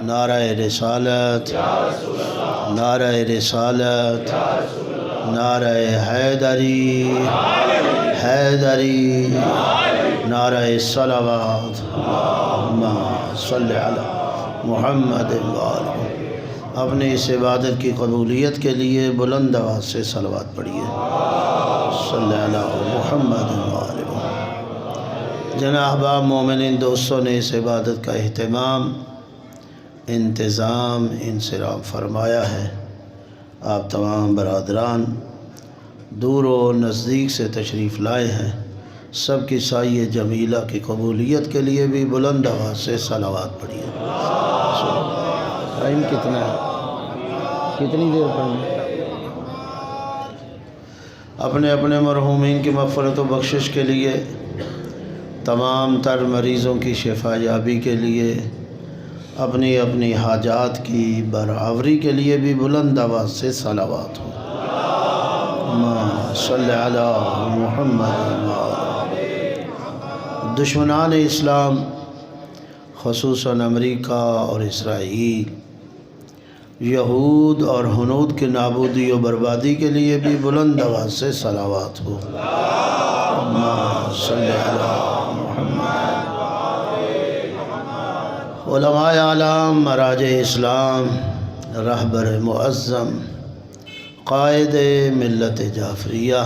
نعرہ رسالت، نعرہ رسالت، نعرہ حیدری، حیدری، نعرہ صلوات، اللہم صلی علی محمد وآلہ۔ اپنی اس عبادت کی قبولیت کے لیے بلند آواز سے صلوات پڑھیے، صلی علی محمد وآلہ۔ جناب احباب مومنین دوستوں نے اس عبادت کا اہتمام، انتظام، انصراف فرمایا ہے۔ آپ تمام برادران دور و نزدیک سے تشریف لائے ہیں، سب کی سایہ جمیلہ کی قبولیت کے لیے بھی بلند آواز سے صلوات پڑھیے۔ ٹائم کتنا ہے؟ کتنی دیر پڑھیں؟ اپنے اپنے مرحومین کی مغفرت و بخشش کے لیے، تمام تر مریضوں کی شفا یابی کے لیے، اپنی اپنی حاجات کی برآوری کے لیے بھی بلند آواز سے صلوات ہو۔ اللہم صلی علی محمد وآلہ۔ دشمنان اسلام خصوصاً امریکہ اور اسرائیل، یہود اور ہنود کی نابودی و بربادی کے لیے بھی بلند آواز سے صلوات ہو۔ اللہم صلی علی محمد۔ علماء اعلام، مراجع اسلام، رہبر معظم، قائد ملت جعفریہ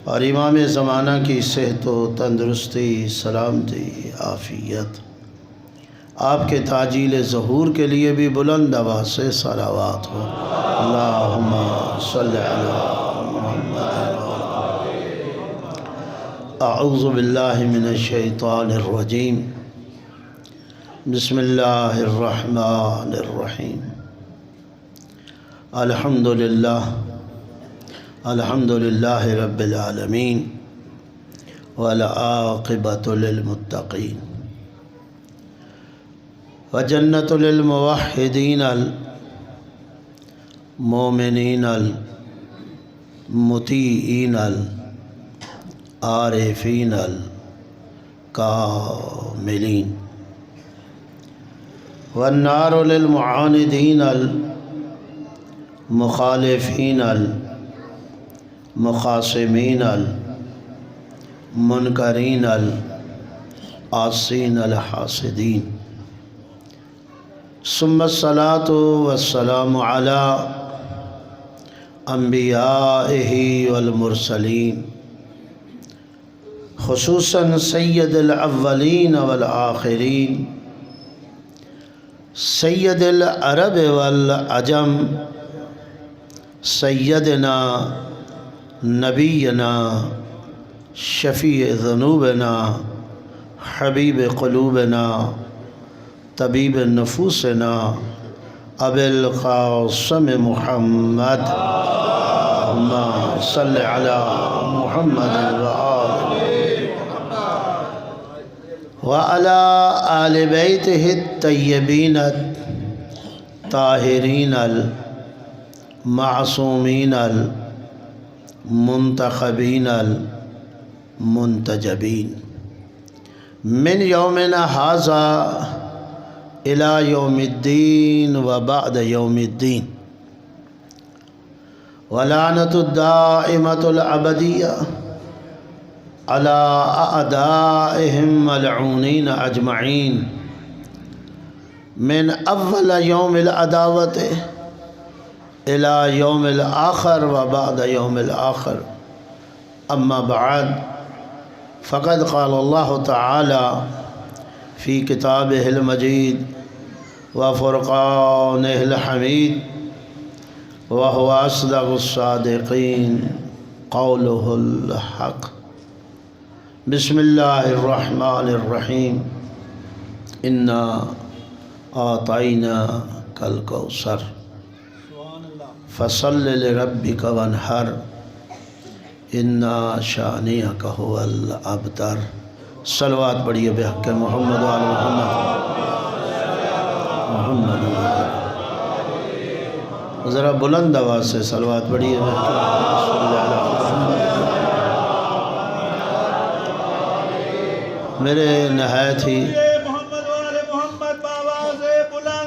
اور امام زمانہ کی صحت و تندرستی، سلامتی، عافیت، آپ کے تعجیل ظہور کے لیے بھی بلند آواز سے صلوات ہو۔ اللہم صلی علی محمد۔ اعوذ باللہ من الشیطان الرجیم، بسم اللہ الرحمن الرحیم۔ الحمدللہ، الحمدللہ رب العالمین، والعاقبۃ للمتقین، وجنت للموحدین المؤمنین المطیعین العارفین الکاملین، والنار للمعاندین المخالفین المخاصمین المنکرین العاصین الحاسدین، ثم الصلاة والسلام علی انبیائہ والمرسلین، خصوصاً سید الاولین والآخرین، سید العرب والعجم، سیدنا نبینا شفیع ذنوبنا حبیب قلوبنا طبیب نفوسنا ابی القاسم محمد، اللہم صلی علی محمد وعلی آل بیتہ الطیبین الطاہرین المعصومین المنتخبین المنتجبین، من یومنا ھذا الی یوم الدین وبعد یوم الدین، ولعنۃ الدائمۃ الابدیہ علی اعدائہم ملعونین اجمعین، من اول یوم العداوۃ الی یوم الآخر وبعد یوم الآخر، اما بعد، فقد قال اللہ تعالی فی کتابہ المجید وفرقانہ الحمید، وهو اصدق الصادقین قولہ الحق۔ بسم اللہ الرحمن الرحیم، انا اعطیناک الکوثر فصل لربک وانحر، انا شانئک ھو الابتر۔ صلوات پڑھیے بحق محمد وعلی محمد۔ محمد ذرا بلند آواز سے صلوات پڑھیے بحق محمد۔ میرے نہایت ہی محمد والے محمد بآواز بلند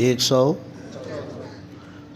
100।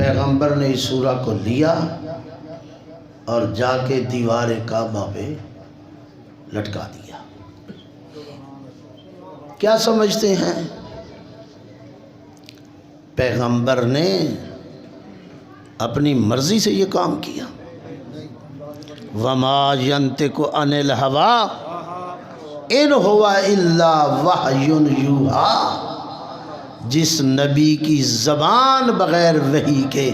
پیغمبر نے اس سورہ کو لیا اور جا کے دیوار کعبہ پہ لٹکا دیا۔ کیا سمجھتے ہیں؟ پیغمبر نے اپنی مرضی سے یہ کام کیا؟ وَمَا يَنْتِقُ عَنِ الْهَوَىٰ إِنْ هُوَ إِلَّا وَحْيٌ يُوحَىٰ۔ جس نبی کی زبان بغیر وحی کے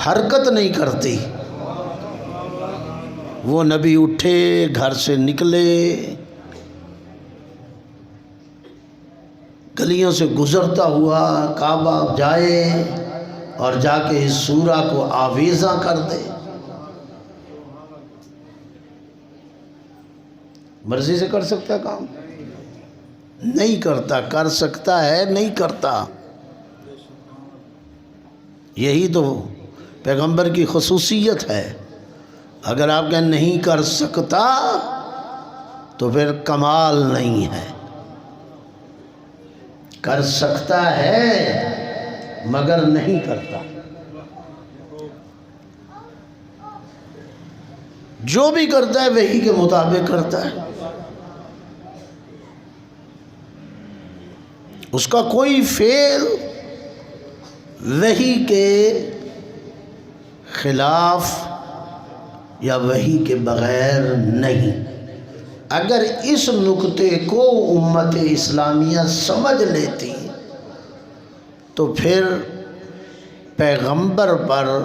حرکت نہیں کرتی، وہ نبی اٹھے، گھر سے نکلے، گلیوں سے گزرتا ہوا کعبہ جائے اور جا کے اس سورہ کو آویزاں کر دے، مرضی سے کر سکتا ہے کام؟ نہیں کرتا۔ کر سکتا ہے، نہیں کرتا۔ یہی تو پیغمبر کی خصوصیت ہے۔ اگر آپ کہیں نہیں کر سکتا تو پھر کمال نہیں ہے۔ کر سکتا ہے مگر نہیں کرتا۔ جو بھی کرتا ہے وحی کے مطابق کرتا ہے، اس کا کوئی فعل وحی کے خلاف یا وحی کے بغیر نہیں۔ اگر اس نکتے کو امت اسلامیہ سمجھ لیتی تو پھر پیغمبر پر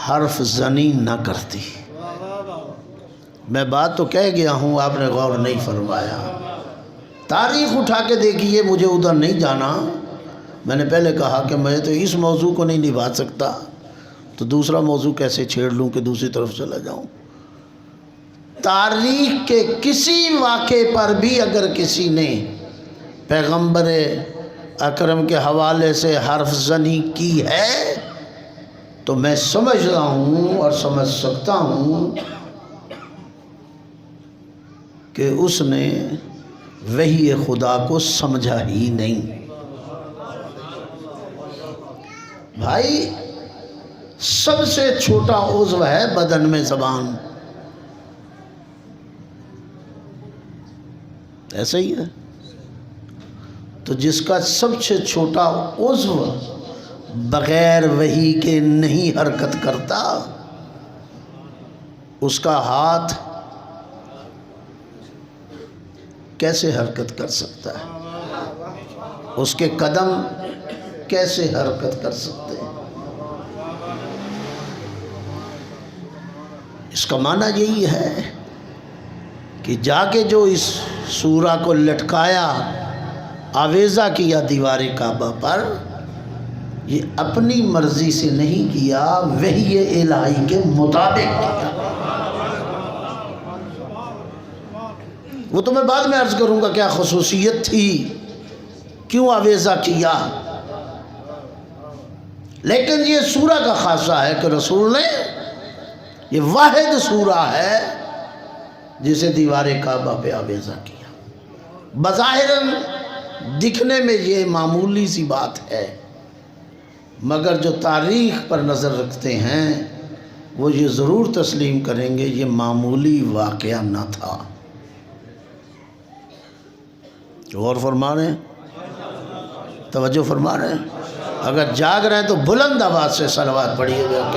حرف زنی نہ کرتی۔ میں بات تو کہہ گیا ہوں، آپ نے غور نہیں فرمایا۔ تاریخ اٹھا کے دیکھیے، مجھے ادھر نہیں جانا۔ میں نے پہلے کہا کہ میں تو اس موضوع کو نہیں نبھا سکتا، تو دوسرا موضوع کیسے چھیڑ لوں کہ دوسری طرف چلا جاؤں۔ تاریخ کے کسی واقعے پر بھی اگر کسی نے پیغمبر اکرم کے حوالے سے حرف زنی کی ہے تو میں سمجھتا ہوں اور سمجھ سکتا ہوں کہ اس نے وحی خدا کو سمجھا ہی نہیں۔ بھائی، سب سے چھوٹا عضو ہے بدن میں زبان، ایسا ہی ہے۔ تو جس کا سب سے چھوٹا عضو بغیر وحی کے نہیں حرکت کرتا، اس کا ہاتھ کیسے حرکت کر سکتا ہے؟ اس کے قدم کیسے حرکت کر سکتے ہیں؟ اس کا معنی یہی ہے کہ جا کے جو اس سورہ کو لٹکایا، آویزہ کیا دیوار کعبہ پر، یہ اپنی مرضی سے نہیں کیا، وحی الہی کے مطابق کیا۔ وہ تو میں بعد میں عرض کروں گا کیا خصوصیت تھی، کیوں آویزہ کیا، لیکن یہ سورہ کا خاصہ ہے کہ رسول نے، یہ واحد سورہ ہے جسے دیوار کعبہ پہ آویزہ کیا۔ بظاہراً دکھنے میں یہ معمولی سی بات ہے، مگر جو تاریخ پر نظر رکھتے ہیں وہ یہ ضرور تسلیم کریں گے یہ معمولی واقعہ نہ تھا۔ غور فرما رہے ہیں؟ توجہ فرما رہے ہیں؟ اگر جاگ رہے ہیں تو بلند آواز سے صلوات پڑھیے گا۔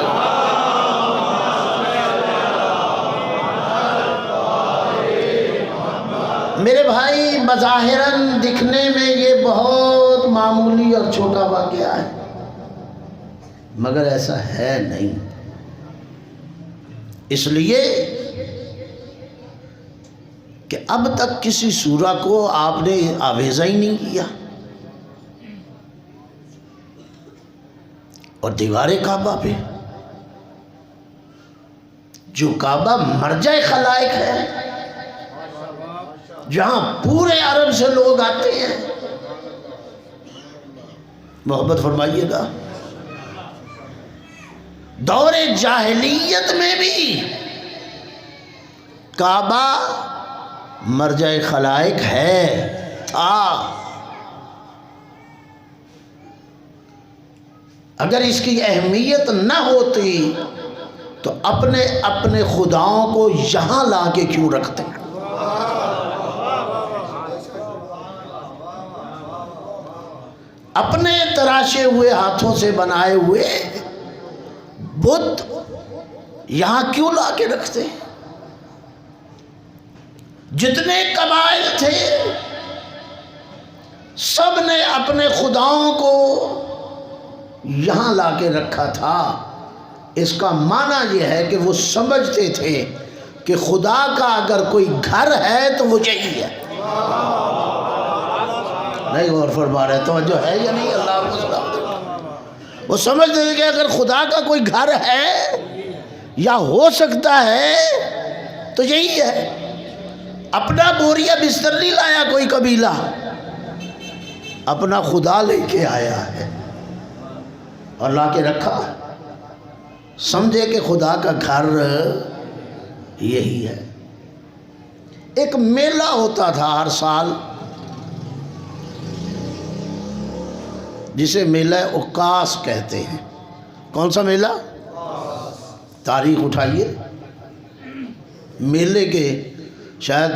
میرے بھائی، بظاہراً دکھنے میں یہ بہت معمولی اور چھوٹا واقعہ ہے، مگر ایسا ہے نہیں۔ اس لیے کہ اب تک کسی سورہ کو آپ نے آویزہ ہی نہیں کیا، اور دیوار کعبہ پہ، جو کعبہ مرجع خلائق ہے، جہاں پورے عرب سے لوگ آتے ہیں، محبت فرمائیے گا، دور جاہلیت میں بھی کعبہ مرجع خلائق ہے، تھا۔ اگر اس کی اہمیت نہ ہوتی تو اپنے اپنے خداؤں کو یہاں لا کے کیوں رکھتے؟ اپنے تراشے ہوئے ہاتھوں سے بنائے ہوئے بت یہاں کیوں لا کے رکھتے؟ جتنے قبائل تھے سب نے اپنے خداؤں کو یہاں لا کے رکھا تھا۔ اس کا معنی یہ ہے کہ وہ سمجھتے تھے کہ خدا کا اگر کوئی گھر ہے تو وہ یہی ہے۔ نہیں غور فرما رہے، توجہ ہے یا نہیں؟ اللہ کو سلام دے۔ وہ سمجھتے تھے کہ اگر خدا کا کوئی گھر ہے یا ہو سکتا ہے تو یہی ہے۔ اپنا بوریا بستر نہیں لایا کوئی قبیلہ، اپنا خدا لے کے آیا ہے اور لا کے رکھا، سمجھے کہ خدا کا گھر یہی ہے۔ ایک میلہ ہوتا تھا ہر سال جسے میلہ عکاس کہتے ہیں۔ کون سا میلہ؟ تاریخ اٹھائیے میلے کے، شاید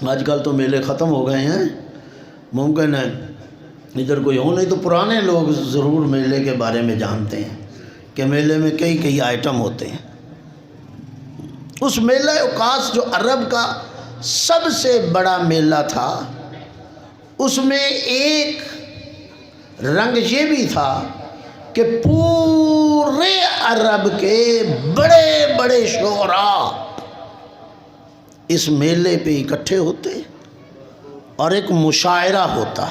آج کل تو میلے ختم ہو گئے ہیں، ممکن ہے ادھر کوئی ہو، نہیں تو پرانے لوگ ضرور میلے کے بارے میں جانتے ہیں کہ میلے میں کئی آئٹم ہوتے ہیں۔ اس میلہ عکاس جو عرب کا سب سے بڑا میلہ تھا، اس میں ایک رنگ یہ بھی تھا کہ پورے عرب کے بڑے بڑے شعراء اس میلے پہ اکٹھے ہوتے اور ایک مشاعرہ ہوتا۔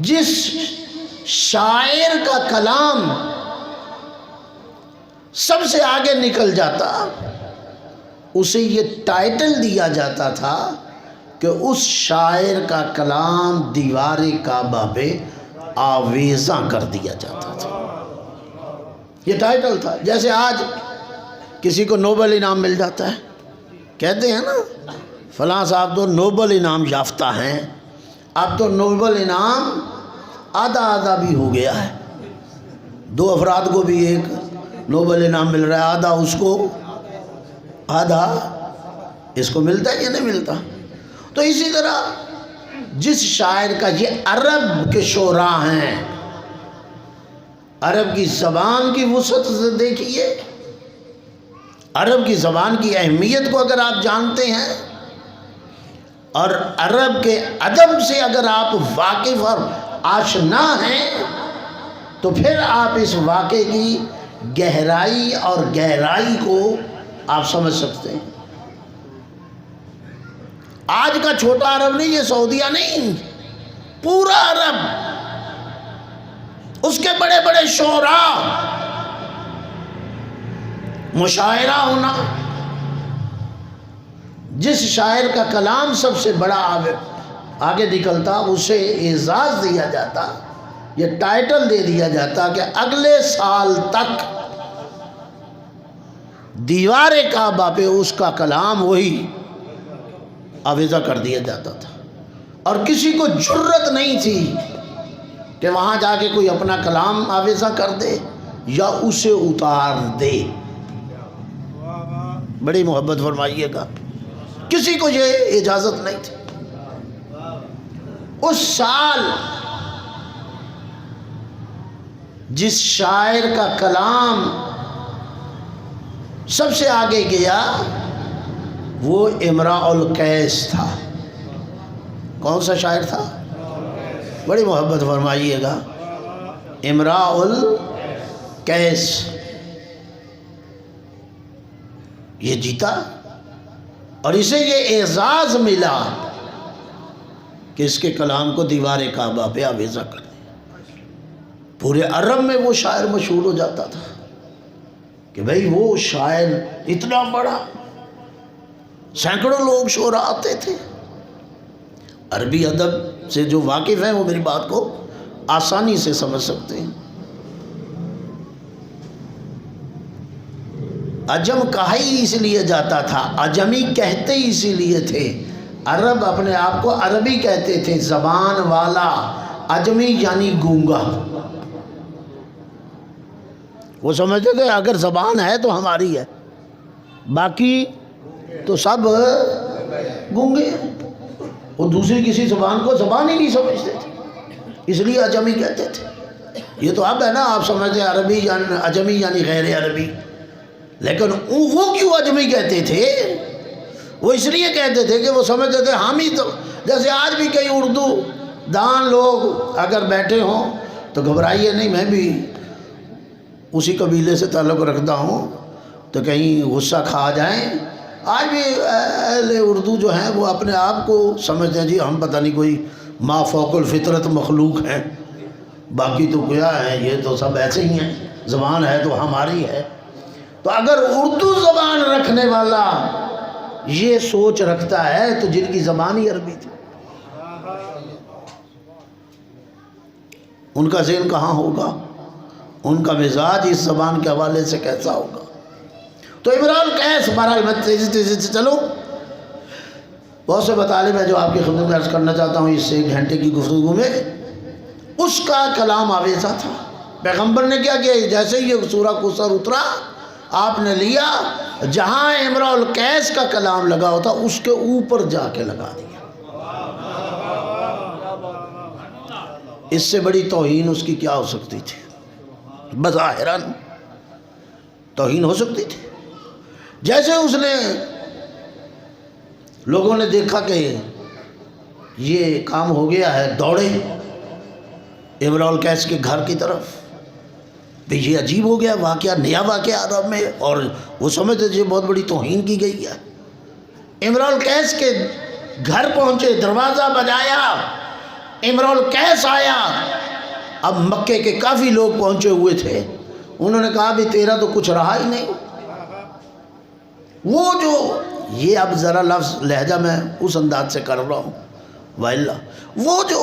جس شاعر کا کلام سب سے آگے نکل جاتا اسے یہ ٹائٹل دیا جاتا تھا کہ اس شاعر کا کلام دیوار کعبہ پہ آویزاں کر دیا جاتا تھا۔ یہ ٹائٹل تھا۔ جیسے آج کسی کو نوبل انعام مل جاتا ہے، کہتے ہیں نا فلاں صاحب تو نوبل انعام یافتہ ہیں۔ اب تو نوبل انعام آدھا آدھا بھی ہو گیا ہے، 2 افراد کو بھی ایک نوبل انعام مل رہا ہے، آدھا اس کو آدھا اس کو ملتا ہے یا نہیں ملتا۔ تو اسی طرح جس شاعر کا، یہ عرب کے شعراء ہیں، عرب کی زبان کی وسعت سے دیکھیے، عرب کی زبان کی اہمیت کو اگر آپ جانتے ہیں اور عرب کے ادب سے اگر آپ واقف اور آشنا ہیں تو پھر آپ اس واقعے کی گہرائی اور گہرائی کو آپ سمجھ سکتے ہیں۔ آج کا چھوٹا عرب نہیں، یہ سعودیہ نہیں، پورا عرب، اس کے بڑے بڑے شعراء، مشاعرہ ہونا، جس شاعر کا کلام سب سے بڑا آگے نکلتا اسے اعزاز دیا جاتا، یہ ٹائٹل دے دیا جاتا کہ اگلے سال تک دیوار کعبہ پہ اس کا کلام وہی آویزہ کر دیا جاتا تھا، اور کسی کو جرت نہیں تھی کہ وہاں جا کے کوئی اپنا کلام آویزہ کر دے یا اسے اتار دے۔ بڑی محبت فرمائیے گا، کسی کو یہ اجازت نہیں تھی۔ اس سال جس شاعر کا کلام سب سے آگے گیا وہ امراء القیس تھا۔ کون سا شاعر تھا؟ بڑی محبت فرمائیے گا، امراء القیس۔ یہ جیتا اور اسے یہ اعزاز ملا کہ اس کے کلام کو دیوار کعبہ پہ آویزہ کر دیا۔ پورے عرب میں وہ شاعر مشہور ہو جاتا تھا کہ بھئی وہ شاعر اتنا بڑا، سینکڑوں لوگ شعراء آتے تھے۔ عربی ادب سے جو واقف ہیں وہ میری بات کو آسانی سے سمجھ سکتے ہیں۔ عجم کہا ہی اس لیے جاتا تھا، عجمی کہتے ہی اسی لیے تھے۔ عرب اپنے آپ کو عربی کہتے تھے، زبان والا، عجمی یعنی گونگا۔ وہ سمجھتے تھے اگر زبان ہے تو ہماری ہے، باقی تو سب گونگے ہیں۔ وہ دوسری کسی زبان کو زبان ہی نہیں سمجھتے تھے، اس لیے اجمی کہتے تھے۔ یہ تو اب ہے نا، آپ سمجھتے ہیں عربی یعنی اجمی یعنی غیر عربی، لیکن وہ کیوں اجمی کہتے تھے؟ وہ اس لیے کہتے تھے کہ وہ سمجھتے تھے ہم ہی تو، جیسے آج بھی کئی اردو دان لوگ اگر بیٹھے ہوں تو گھبرائیے نہیں، میں بھی اسی قبیلے سے تعلق رکھتا ہوں، تو کہیں غصہ کھا جائیں۔ آج بھی اہل اردو جو ہیں وہ اپنے آپ کو سمجھتے ہیں جی ہم پتہ نہیں کوئی ما فوق الفطرت مخلوق ہیں، باقی تو کیا ہے، یہ تو سب ایسے ہی ہیں، زبان ہے تو ہماری ہے۔ تو اگر اردو زبان رکھنے والا یہ سوچ رکھتا ہے تو جن کی زبان ہی عربی تھی، ان کا ذہن کہاں ہوگا، ان کا مزاج اس زبان کے حوالے سے کیسا ہوگا؟ تو امراء القیس، بہرحال میں تیزی سے چلوں، بہت سے مطالب ہیں جو آپ کی خدمت میں عرض کرنا چاہتا ہوں اس 1 گھنٹے کی گفتگو میں۔ اس کا کلام آویزہ تھا، پیغمبر نے کیا کیا، جیسے ہی یہ سورہ کوثر اترا آپ نے لیا، جہاں امراء القیس کا کلام لگا ہوتا اس کے اوپر جا کے لگا دیا۔ اس سے بڑی توہین اس کی کیا ہو سکتی تھی؟ بظاہراً توہین ہو سکتی تھی۔ جیسے اس نے، لوگوں نے دیکھا کہ یہ کام ہو گیا ہے، دوڑے امراء القیس کے گھر کی طرف، یہ عجیب ہو گیا واقعہ، نیا واقعہ عرب میں، اور وہ سمجھتے تھے بہت بڑی توہین کی گئی ہے۔ امراء القیس کے گھر پہنچے، دروازہ بجایا، امراء القیس آیا۔ اب مکے کے کافی لوگ پہنچے ہوئے تھے، انہوں نے کہا بھی تیرا تو کچھ رہا ہی نہیں۔ وہ جو، یہ اب ذرا لفظ لہجہ میں اس انداز سے کر رہا ہوں، وَإِلَّا وہ جو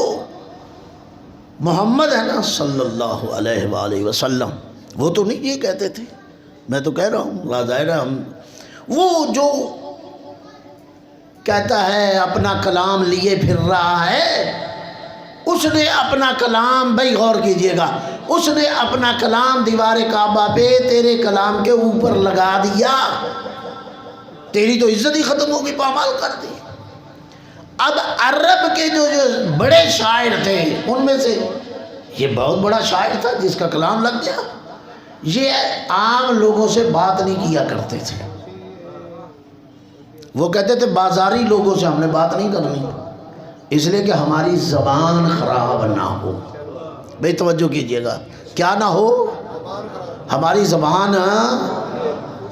محمد ہے نا صلی اللہ علیہ وآلہ وسلم، وہ تو نہیں یہ کہتے تھے، میں تو کہہ رہا ہوں ظاہر ہے ہم، وہ جو کہتا ہے اپنا کلام لیے پھر رہا ہے، اس نے اپنا کلام، بھائی غور کیجئے گا، اس نے اپنا کلام دیوار کعبہ پہ تیرے کلام کے اوپر لگا دیا، تیری تو عزت ہی ختم ہوگی، پامال کر دی۔ اب عرب کے جو بڑے شاعر تھے ان میں سے یہ بہت بڑا شاعر تھا جس کا کلام لگ گیا۔ یہ عام لوگوں سے بات نہیں کیا کرتے تھے، وہ کہتے تھے بازاری لوگوں سے ہم نے بات نہیں کرنی، اس لیے کہ ہماری زبان خراب نہ ہو۔ بھئی توجہ کیجئے گا، کیا نہ ہو؟ ہماری زبان۔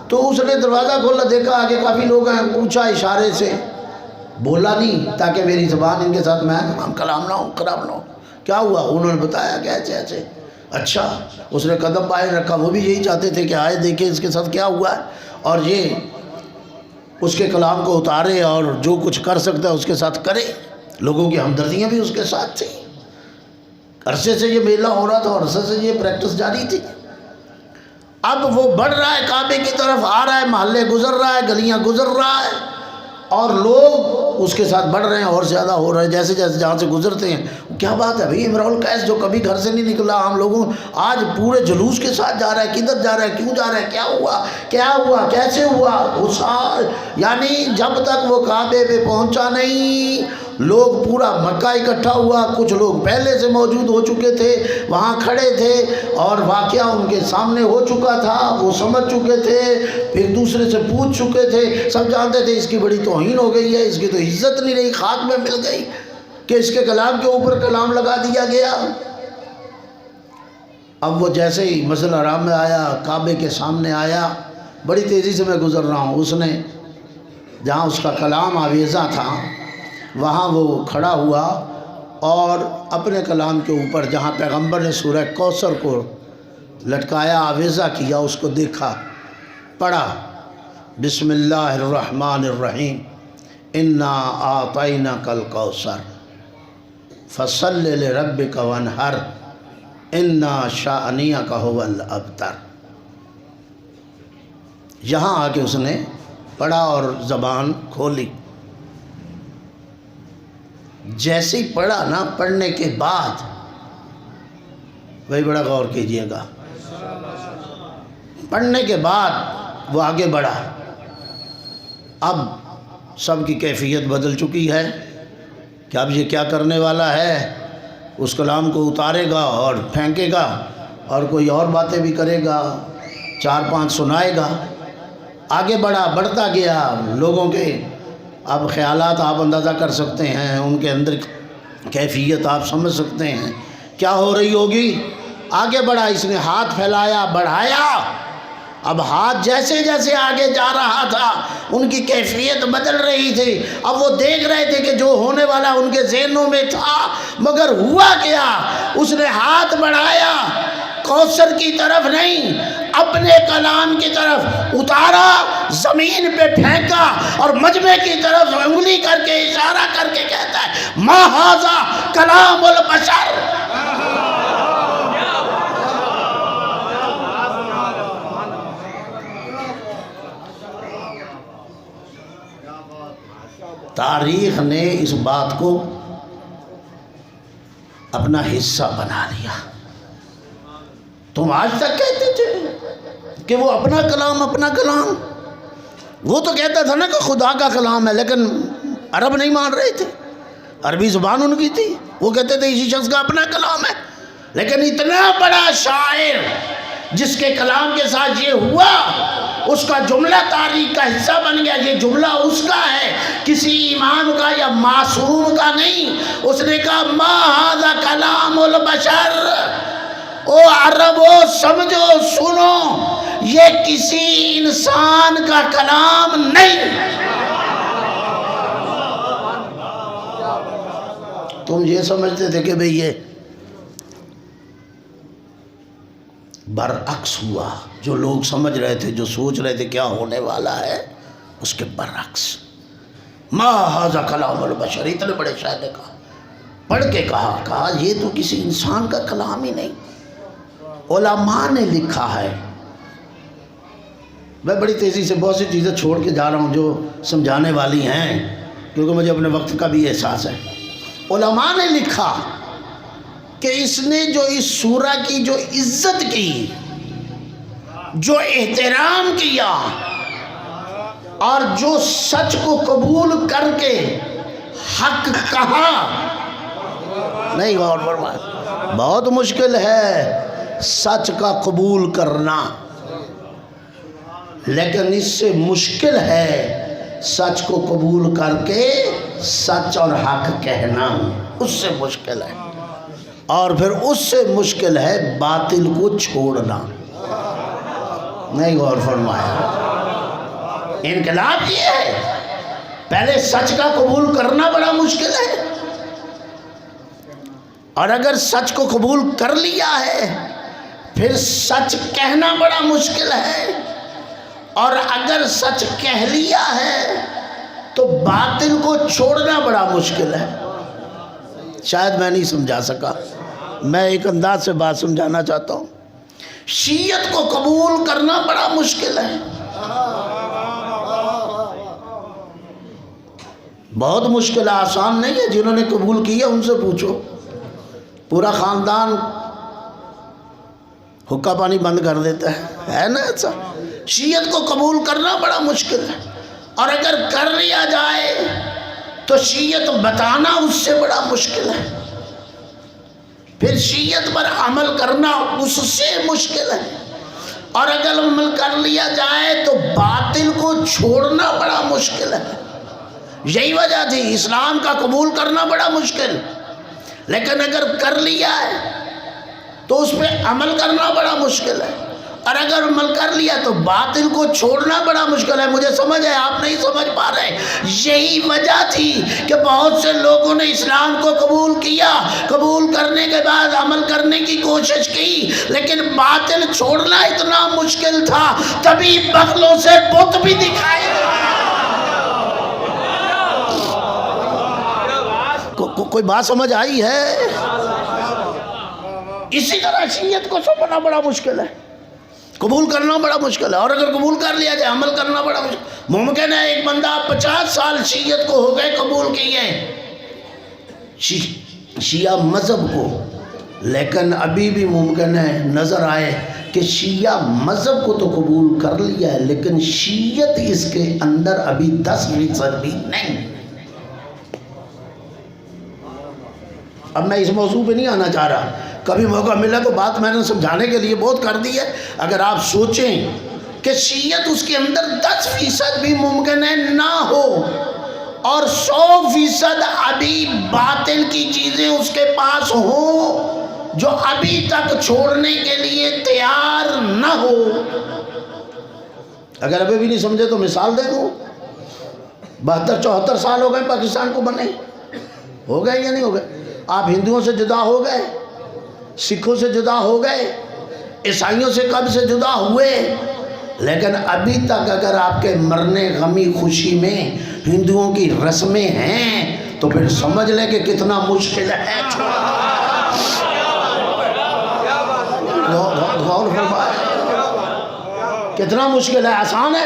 تو اس نے دروازہ کھولا، دیکھا آگے کافی لوگ ہیں، پوچھا اشارے سے، بولا نہیں تاکہ میری زبان ان کے ساتھ میں کلام نہ ہو، خراب نہ ہو۔ کیا ہوا؟ انہوں نے بتایا کہ ایسے ایسے۔ اچھا، اس نے قدم باہر رکھا، وہ بھی یہی چاہتے تھے کہ آئے دیکھیں اس کے ساتھ کیا ہوا ہے، اور یہ اس کے کلام کو اتارے اور جو کچھ کر سکتا ہے اس کے ساتھ کرے۔ لوگوں کی ہمدردیاں بھی اس کے ساتھ تھیں، عرصے سے یہ میلہ ہو رہا تھا، اور عرصے سے یہ پریکٹس جاری تھی۔ اب وہ بڑھ رہا ہے، کعبے کی طرف آ رہا ہے، محلے گزر رہا ہے، گلیاں گزر رہا ہے، اور لوگ اس کے ساتھ بڑھ رہے ہیں اور زیادہ ہو رہے ہیں جیسے جیسے جہاں سے گزرتے ہیں۔ کیا بات ہے بھئی، امراء القیس جو کبھی گھر سے نہیں نکلا ہم لوگوں، آج پورے جلوس کے ساتھ جا رہا ہے، کدھر جا رہا ہے، کیوں جا رہا ہے، کیا ہوا کیسے ہوا؟ یعنی جب تک وہ کعبے پہ پہنچا نہیں، لوگ پورا مکہ اکٹھا ہوا، کچھ لوگ پہلے سے موجود ہو چکے تھے، وہاں کھڑے تھے، اور واقعہ ان کے سامنے ہو چکا تھا، وہ سمجھ چکے تھے، پھر دوسرے سے پوچھ چکے تھے، سب جانتے تھے اس کی بڑی توہین ہو گئی ہے، اس کی تو عزت نہیں رہی، خاک میں مل گئی کہ اس کے کلام کے اوپر کلام لگا دیا گیا۔ اب وہ جیسے ہی مسجد الحرام میں آیا، کعبے کے سامنے آیا، بڑی تیزی سے میں گزر رہا ہوں، اس نے جہاں اس کا کلام آویزہ تھا وہاں وہ کھڑا ہوا، اور اپنے کلام کے اوپر جہاں پیغمبر نے سورہ کوثر کو لٹکایا، آویزہ کیا، اس کو دیکھا، پڑھا، بسم اللہ الرحمن الرحیم، انا اعطیناک الکوثر فصل لربک وانحر انا شانئک ھو الابتر۔ یہاں آ کے اس نے پڑھا اور زبان کھولی، جیسے ہی پڑھا نا، پڑھنے کے بعد، بھائی بڑا غور کیجئے گا، پڑھنے کے بعد وہ آگے بڑھا۔ اب سب کی کیفیت بدل چکی ہے کہ اب یہ کیا کرنے والا ہے، اس کلام کو اتارے گا اور پھینکے گا اور کوئی اور باتیں بھی کرے گا، 4-5 سنائے گا۔ آگے بڑھا، بڑھتا گیا، لوگوں کے اب خیالات آپ اندازہ کر سکتے ہیں، ان کے اندر کیفیت آپ سمجھ سکتے ہیں کیا ہو رہی ہوگی۔ آگے بڑھا، اس نے ہاتھ پھیلایا، بڑھایا۔ اب ہاتھ جیسے جیسے آگے جا رہا تھا ان کی کیفیت بدل رہی تھی۔ اب وہ دیکھ رہے تھے کہ جو ہونے والا ان کے ذہنوں میں تھا، مگر ہوا کیا، اس نے ہاتھ بڑھایا، کوثر کی طرف نہیں، اپنے کلام کی طرف اتارا، زمین پہ پھینکا اور مجمع کی طرف انگلی کر کے اشارہ کر کے کہتا ہے ما ھذا کلام البشر۔ تاریخ نے اس بات کو اپنا حصہ بنا لیا۔ تم آج تک کہتے تھے کہ وہ اپنا کلام، وہ تو کہتا تھا نا کہ خدا کا کلام ہے، لیکن عرب نہیں مان رہے تھے، عربی زبان ان کی تھی، وہ کہتے تھے اسی شخص کا اپنا کلام ہے۔ لیکن اتنا بڑا شاعر جس کے کلام کے ساتھ یہ ہوا، اس کا جملہ تاریخ کا حصہ بن گیا، یہ جملہ اس کا ہے، کسی امام کا یا معصوم کا نہیں۔ اس نے کہا ما ھذا کلام البشر، او عربو سمجھو سنو، یہ کسی انسان کا کلام نہیں۔ تم یہ سمجھتے تھے کہ بھئی یہ برعکس ہوا، جو لوگ سمجھ رہے تھے، جو سوچ رہے تھے کیا ہونے والا ہے، اس کے برعکس ما ھذا کلام البشر۔ اتنے بڑے شاعر نے کہا، پڑھ کے کہا یہ تو کسی انسان کا کلام ہی نہیں۔ علماء نے لکھا ہے، میں بڑی تیزی سے بہت سی چیزیں چھوڑ کے جا رہا ہوں جو سمجھانے والی ہیں، کیونکہ مجھے اپنے وقت کا بھی احساس ہے۔ علماء نے لکھا کہ اس نے جو اس سورہ کی جو عزت کی، جو احترام کیا، اور جو سچ کو قبول کر کے حق کہا، نہیں غور فرمایا، بہت مشکل ہے سچ کا قبول کرنا، لیکن اس سے مشکل ہے سچ کو قبول کر کے سچ اور حق کہنا، اس سے مشکل ہے۔ اور پھر اس سے مشکل ہے باطل کو چھوڑنا، نہیں غور فرمایا۔ انقلاب یہ ہے، پہلے سچ کا قبول کرنا بڑا مشکل ہے، اور اگر سچ کو قبول کر لیا ہے پھر سچ کہنا بڑا مشکل ہے، اور اگر سچ کہہ لیا ہے تو باطل کو چھوڑنا بڑا مشکل ہے۔ شاید میں نہیں سمجھا سکا، میں ایک انداز سے بات سمجھانا چاہتا ہوں۔ شیعت کو قبول کرنا بڑا مشکل ہے، بہت مشکل ہے، آسان نہیں ہے۔ جنہوں نے قبول کیا ان سے پوچھو، پورا خاندان حقہ پانی بند کر دیتا ہے نا ایسا۔ شیعت کو قبول کرنا بڑا مشکل ہے، اور اگر کر لیا جائے تو شیعت بتانا اس سے بڑا مشکل ہے، پھر شیعت پر عمل کرنا اس سے مشکل ہے، اور اگر عمل کر لیا جائے تو باطل کو چھوڑنا بڑا مشکل ہے۔ یہی وجہ تھی اسلام کا قبول کرنا بڑا مشکل، لیکن اگر کر لیا ہے تو اس پہ عمل کرنا بڑا مشکل ہے، اور اگر عمل کر لیا تو باطل کو چھوڑنا بڑا مشکل ہے۔ مجھے سمجھ ہے، آپ نہیں سمجھ پا رہے۔ یہی وجہ تھی کہ بہت سے لوگوں نے اسلام کو قبول کیا، قبول کرنے کے بعد عمل کرنے کی کوشش کی، لیکن باطل چھوڑنا اتنا مشکل تھا، تبھی بغلوں سے بت بھی دکھائے۔ کوئی بات سمجھ آئی ہے؟ اسی طرح شیعت کو سمجھنا بڑا مشکل ہے، قبول کرنا بڑا مشکل ہے، اور اگر قبول کر لیا جائے عمل کرنا بڑا مشکل۔ ممکن ہے ایک بندہ 50 سال شیعت کو ہو گئے قبول کیے، شیعہ مذہب کو، لیکن ابھی بھی ممکن ہے نظر آئے کہ شیعہ مذہب کو تو قبول کر لیا ہے لیکن شیعت اس کے اندر ابھی 10% بھی نہیں۔ اب میں اس موضوع پہ نہیں آنا چاہ رہا، کبھی موقع ملا تو بات میں نے سمجھانے کے لیے بہت کر دی ہے۔ اگر آپ سوچیں کہ شیعت اس کے اندر 10% بھی ممکن ہے نہ ہو اور 100% ابھی باطل کی چیزیں اس کے پاس ہوں جو ابھی تک چھوڑنے کے لیے تیار نہ ہو، اگر ابھی بھی نہیں سمجھے تو مثال دے دوں، 72-74 سال ہو گئے پاکستان کو بنے، ہو گئے یا نہیں ہو گئے؟ آپ ہندوؤں سے جدا ہو گئے، سکھوں سے جدا ہو گئے، عیسائیوں سے کب سے جدا ہوئے، لیکن ابھی تک اگر آپ کے مرنے غمی خوشی میں ہندوؤں کی رسمیں ہیں تو پھر سمجھ لیں کہ کتنا مشکل ہے۔ غور فرمائے، کتنا مشکل ہے؟ آسان ہے؟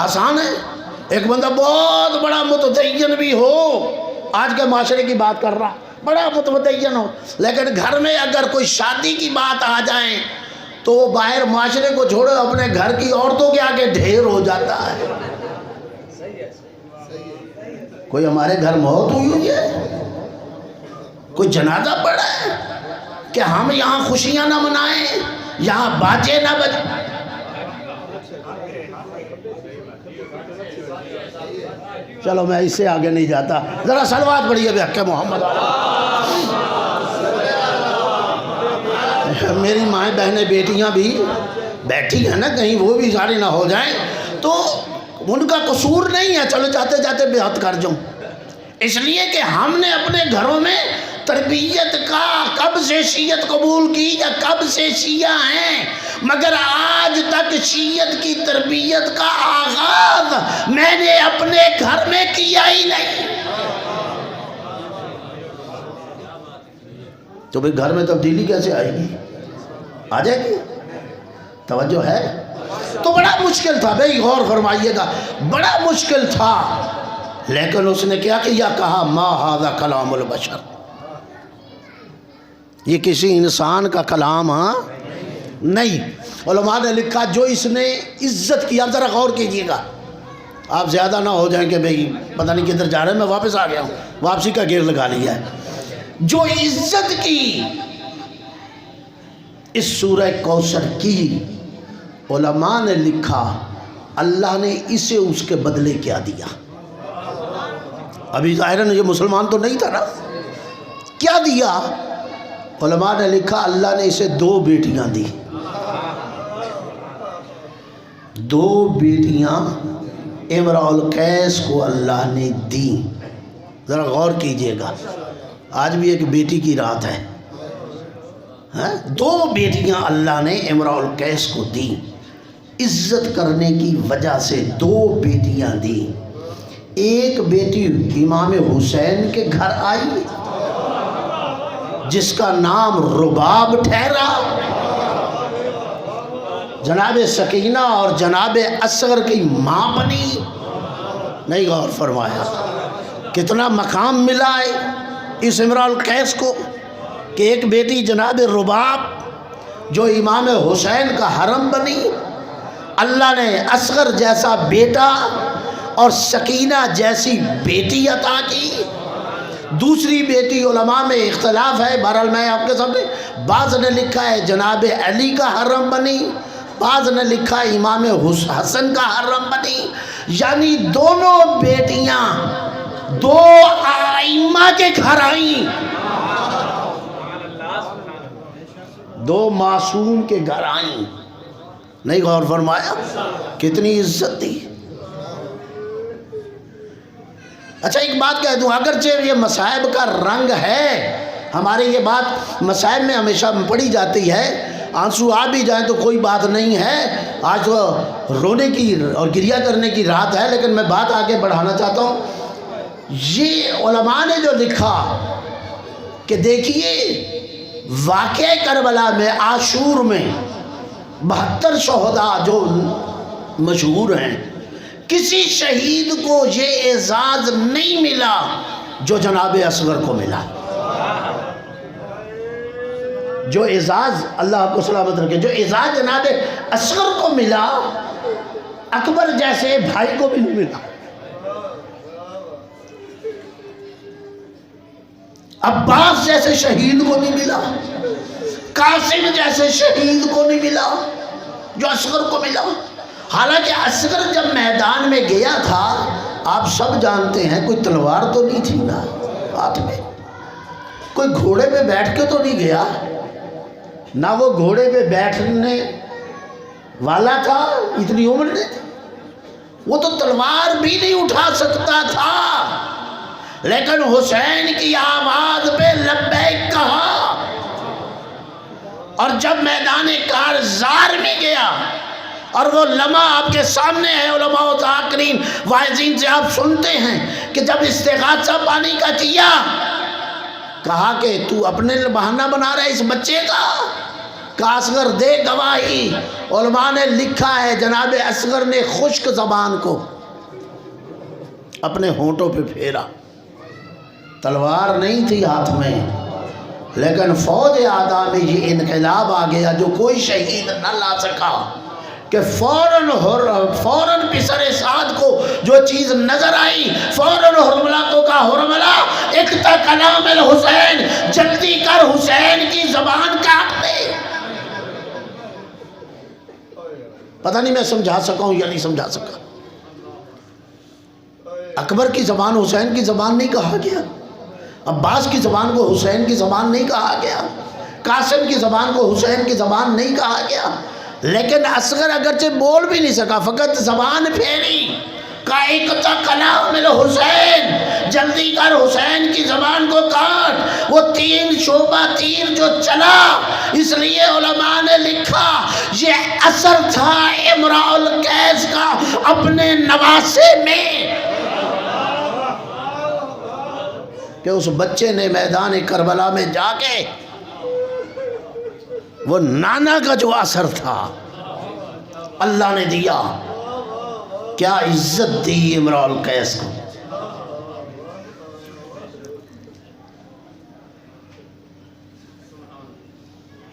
آسان ہے؟ ایک بندہ بہت بڑا متدین بھی ہو، آج کے معاشرے کی بات کر رہا، بڑا متدین ہو، لیکن گھر میں اگر کوئی شادی کی بات آ جائے تو وہ باہر معاشرے کو چھوڑے اپنے گھر کی عورتوں کے آگے ڈھیر ہو جاتا ہے۔ کوئی ہمارے گھر موت ہوئی ہے، کوئی جنازہ پڑا ہے کہ ہم یہاں خوشیاں نہ منائیں، یہاں باجے نہ بجیں؟ چلو میں اس سے آگے نہیں جاتا، ذرا صلوات پڑھیے بحق محمد۔ میری مائیں بہنیں بیٹیاں بھی بیٹھی ہیں نا، کہیں وہ بھی سارے نہ ہو جائیں تو ان کا قصور نہیں ہے، چلو جاتے جاتے بیعت کر جاؤں، اس لیے کہ ہم نے اپنے گھروں میں تربیت کا کب سے شیعت قبول کی یا کب سے شیعہ ہیں، مگر آج تک شیعت کی تربیت کا آغاز میں نے اپنے گھر میں کیا ہی نہیں۔ تو پھر گھر میں تبدیلی کیسے آئے گی؟ آ جائے گی؟ توجہ ہے؟ تو بڑا مشکل تھا بھائی، غور فرمائیے گا، بڑا مشکل تھا، لیکن اس نے کیا کیا؟ کہا ما ھذا کلام البشر، یہ کسی انسان کا کلام نہیں۔ علماء نے لکھا جو اس نے عزت کی، آپ ذرا غور کیجئے گا، آپ زیادہ نہ ہو جائیں کہ بھئی پتہ نہیں کدھر جا رہے ہیں، میں واپس آ گیا ہوں، واپسی کا گیئر لگا لیا ہے۔ جو عزت کی اس سورہ کوثر کی، علماء نے لکھا اللہ نے اسے اس کے بدلے کیا دیا۔ ابھی ظاہراً یہ مسلمان تو نہیں تھا نا، کیا دیا؟ علماء نے لکھا اللہ نے اسے 2 بیٹیاں دی، 2 بیٹیاں امرؤ القیس کو اللہ نے دی۔ ذرا غور کیجئے گا، آج بھی ایک بیٹی کی رات ہے، 2 بیٹیاں اللہ نے امرؤ القیس کو دی، عزت کرنے کی وجہ سے 2 بیٹیاں دی۔ ایک بیٹی امام حسین کے گھر آئی جس کا نام رباب ٹھہرا، جناب سکینہ اور جناب اصغر کی ماں بنی۔ نہیں غور فرمایا کتنا مقام ملا ہے اس امرؤ القیس کو کہ ایک بیٹی جناب رباب جو امام حسین کا حرم بنی، اللہ نے اصغر جیسا بیٹا اور سکینہ جیسی بیٹی عطا کی۔ دوسری بیٹی علماء میں اختلاف ہے، بہرحال میں آپ کے سامنے، بعض نے لکھا ہے جناب علی کا حرم بنی، بعض نے لکھا امام حسن کا حرم بنی، یعنی دونوں بیٹیاں 2 ائمہ کے گھر آئیں، 2 معصوم کے گھر آئیں۔ نہیں غور فرمایا کتنی عزت دی۔ اچھا ایک بات کہہ دوں، اگرچہ یہ مصائب کا رنگ ہے، ہمارے یہ بات مصائب میں ہمیشہ پڑھی جاتی ہے، آنسو آ بھی جائیں تو کوئی بات نہیں ہے، آج تو رونے کی اور گریہ کرنے کی رات ہے، لیکن میں بات آگے بڑھانا چاہتا ہوں۔ یہ علماء نے جو لکھا کہ دیکھیے واقعہ کربلا میں، عاشور میں 72 شہداء جو مشہور ہیں، کسی شہید کو یہ اعزاز نہیں ملا جو جناب اصغر کو ملا، جو اعزاز، اللہ کو سلامت رکھے، جو اعزاز جناب اصغر کو ملا، اکبر جیسے بھائی کو بھی نہیں ملا، عباس جیسے شہید کو نہیں ملا، قاسم جیسے شہید کو نہیں ملا جو اصغر کو ملا۔ حالانکہ اصغر جب میدان میں گیا تھا، آپ سب جانتے ہیں، کوئی تلوار تو نہیں تھی نا ہاتھ میں، کوئی گھوڑے پہ بیٹھ کے تو نہیں گیا، نہ وہ گھوڑے پہ بیٹھنے والا تھا، اتنی عمر نہیں تھی، وہ تو تلوار بھی نہیں اٹھا سکتا تھا، لیکن حسین کی آواز پہ لبیک کہا، اور جب میدان کارزار میں گیا، اور وہ لمحہ آپ کے سامنے ہے، علماء و ذاکرین واعظین سے آپ سنتے ہیں کہ جب استغاثہ پانی کا کیا، کہا کہ تو اپنے بہانہ بنا رہا ہے اس بچے کا، کہا اصغر دے گواہی۔ علماء نے لکھا ہے جناب اصغر نے خشک زبان کو اپنے ہونٹوں پہ پھیرا، تلوار نہیں تھی ہاتھ میں، لیکن فوج اعداء میں یہ انقلاب آ گیا جو کوئی شہید نہ لا سکا، کہ فوراً پسر سعد کو جو چیز نظر آئی، فوراً حرملہ کو کہا حرملہ اقطع کلام الحسین، جلدی کر حسین کی زبان کاٹ دے۔ پتہ نہیں میں سمجھا سکا ہوں یا نہیں سمجھا سکا، اکبر کی زبان حسین کی زبان نہیں کہا گیا، عباس کی زبان کو حسین کی زبان نہیں کہا گیا، قاسم کی زبان کو حسین کی زبان نہیں کہا گیا، لیکن اصغر اگرچہ بول بھی نہیں سکا، فقط زبان پھیری، کہا اقطع کلام الحسین، جلدی کر حسین کی زبان کو کاٹ۔ وہ 3 شعبہ تیر جو چلا، اس لیے علماء نے لکھا یہ اثر تھا امراء القیس کا اپنے نواسے میں، کہ اس بچے نے میدان کربلا میں جا کے وہ نانا کا جو اثر تھا اللہ نے دیا، کیا عزت دی امراء القیس کو۔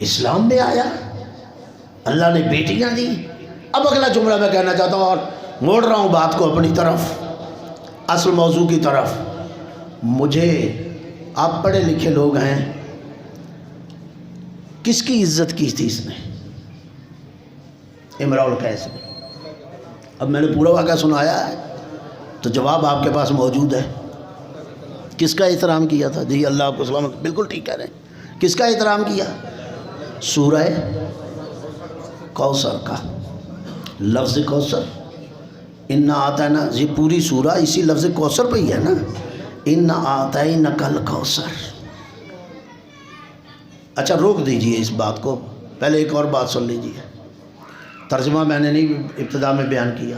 اسلام میں آیا، اللہ نے بیٹیاں دی۔ اب اگلا جملہ میں کہنا چاہتا ہوں اور موڑ رہا ہوں بات کو اپنی طرف، اصل موضوع کی طرف۔ مجھے، آپ پڑھے لکھے لوگ ہیں، کس کی عزت کی تھی اس نے؟ امراء القیس نے۔ اب میں نے پورا واقعہ سنایا ہے تو جواب آپ کے پاس موجود ہے۔ کس کا احترام کیا تھا؟ جی اللہ آپ کو سلامت، بالکل ٹھیک کہہ رہے ہیں۔ کس کا احترام کیا؟ سورہ کوثر کا، لفظ کوثر، انا آتینا، یہ پوری سورہ اسی لفظ کوثر پہ ہی ہے نا، انا آتینک الکوثر۔ اچھا روک دیجئے اس بات کو، پہلے ایک اور بات سن لیجئے، ترجمہ میں نے نہیں ابتدا میں بیان کیا۔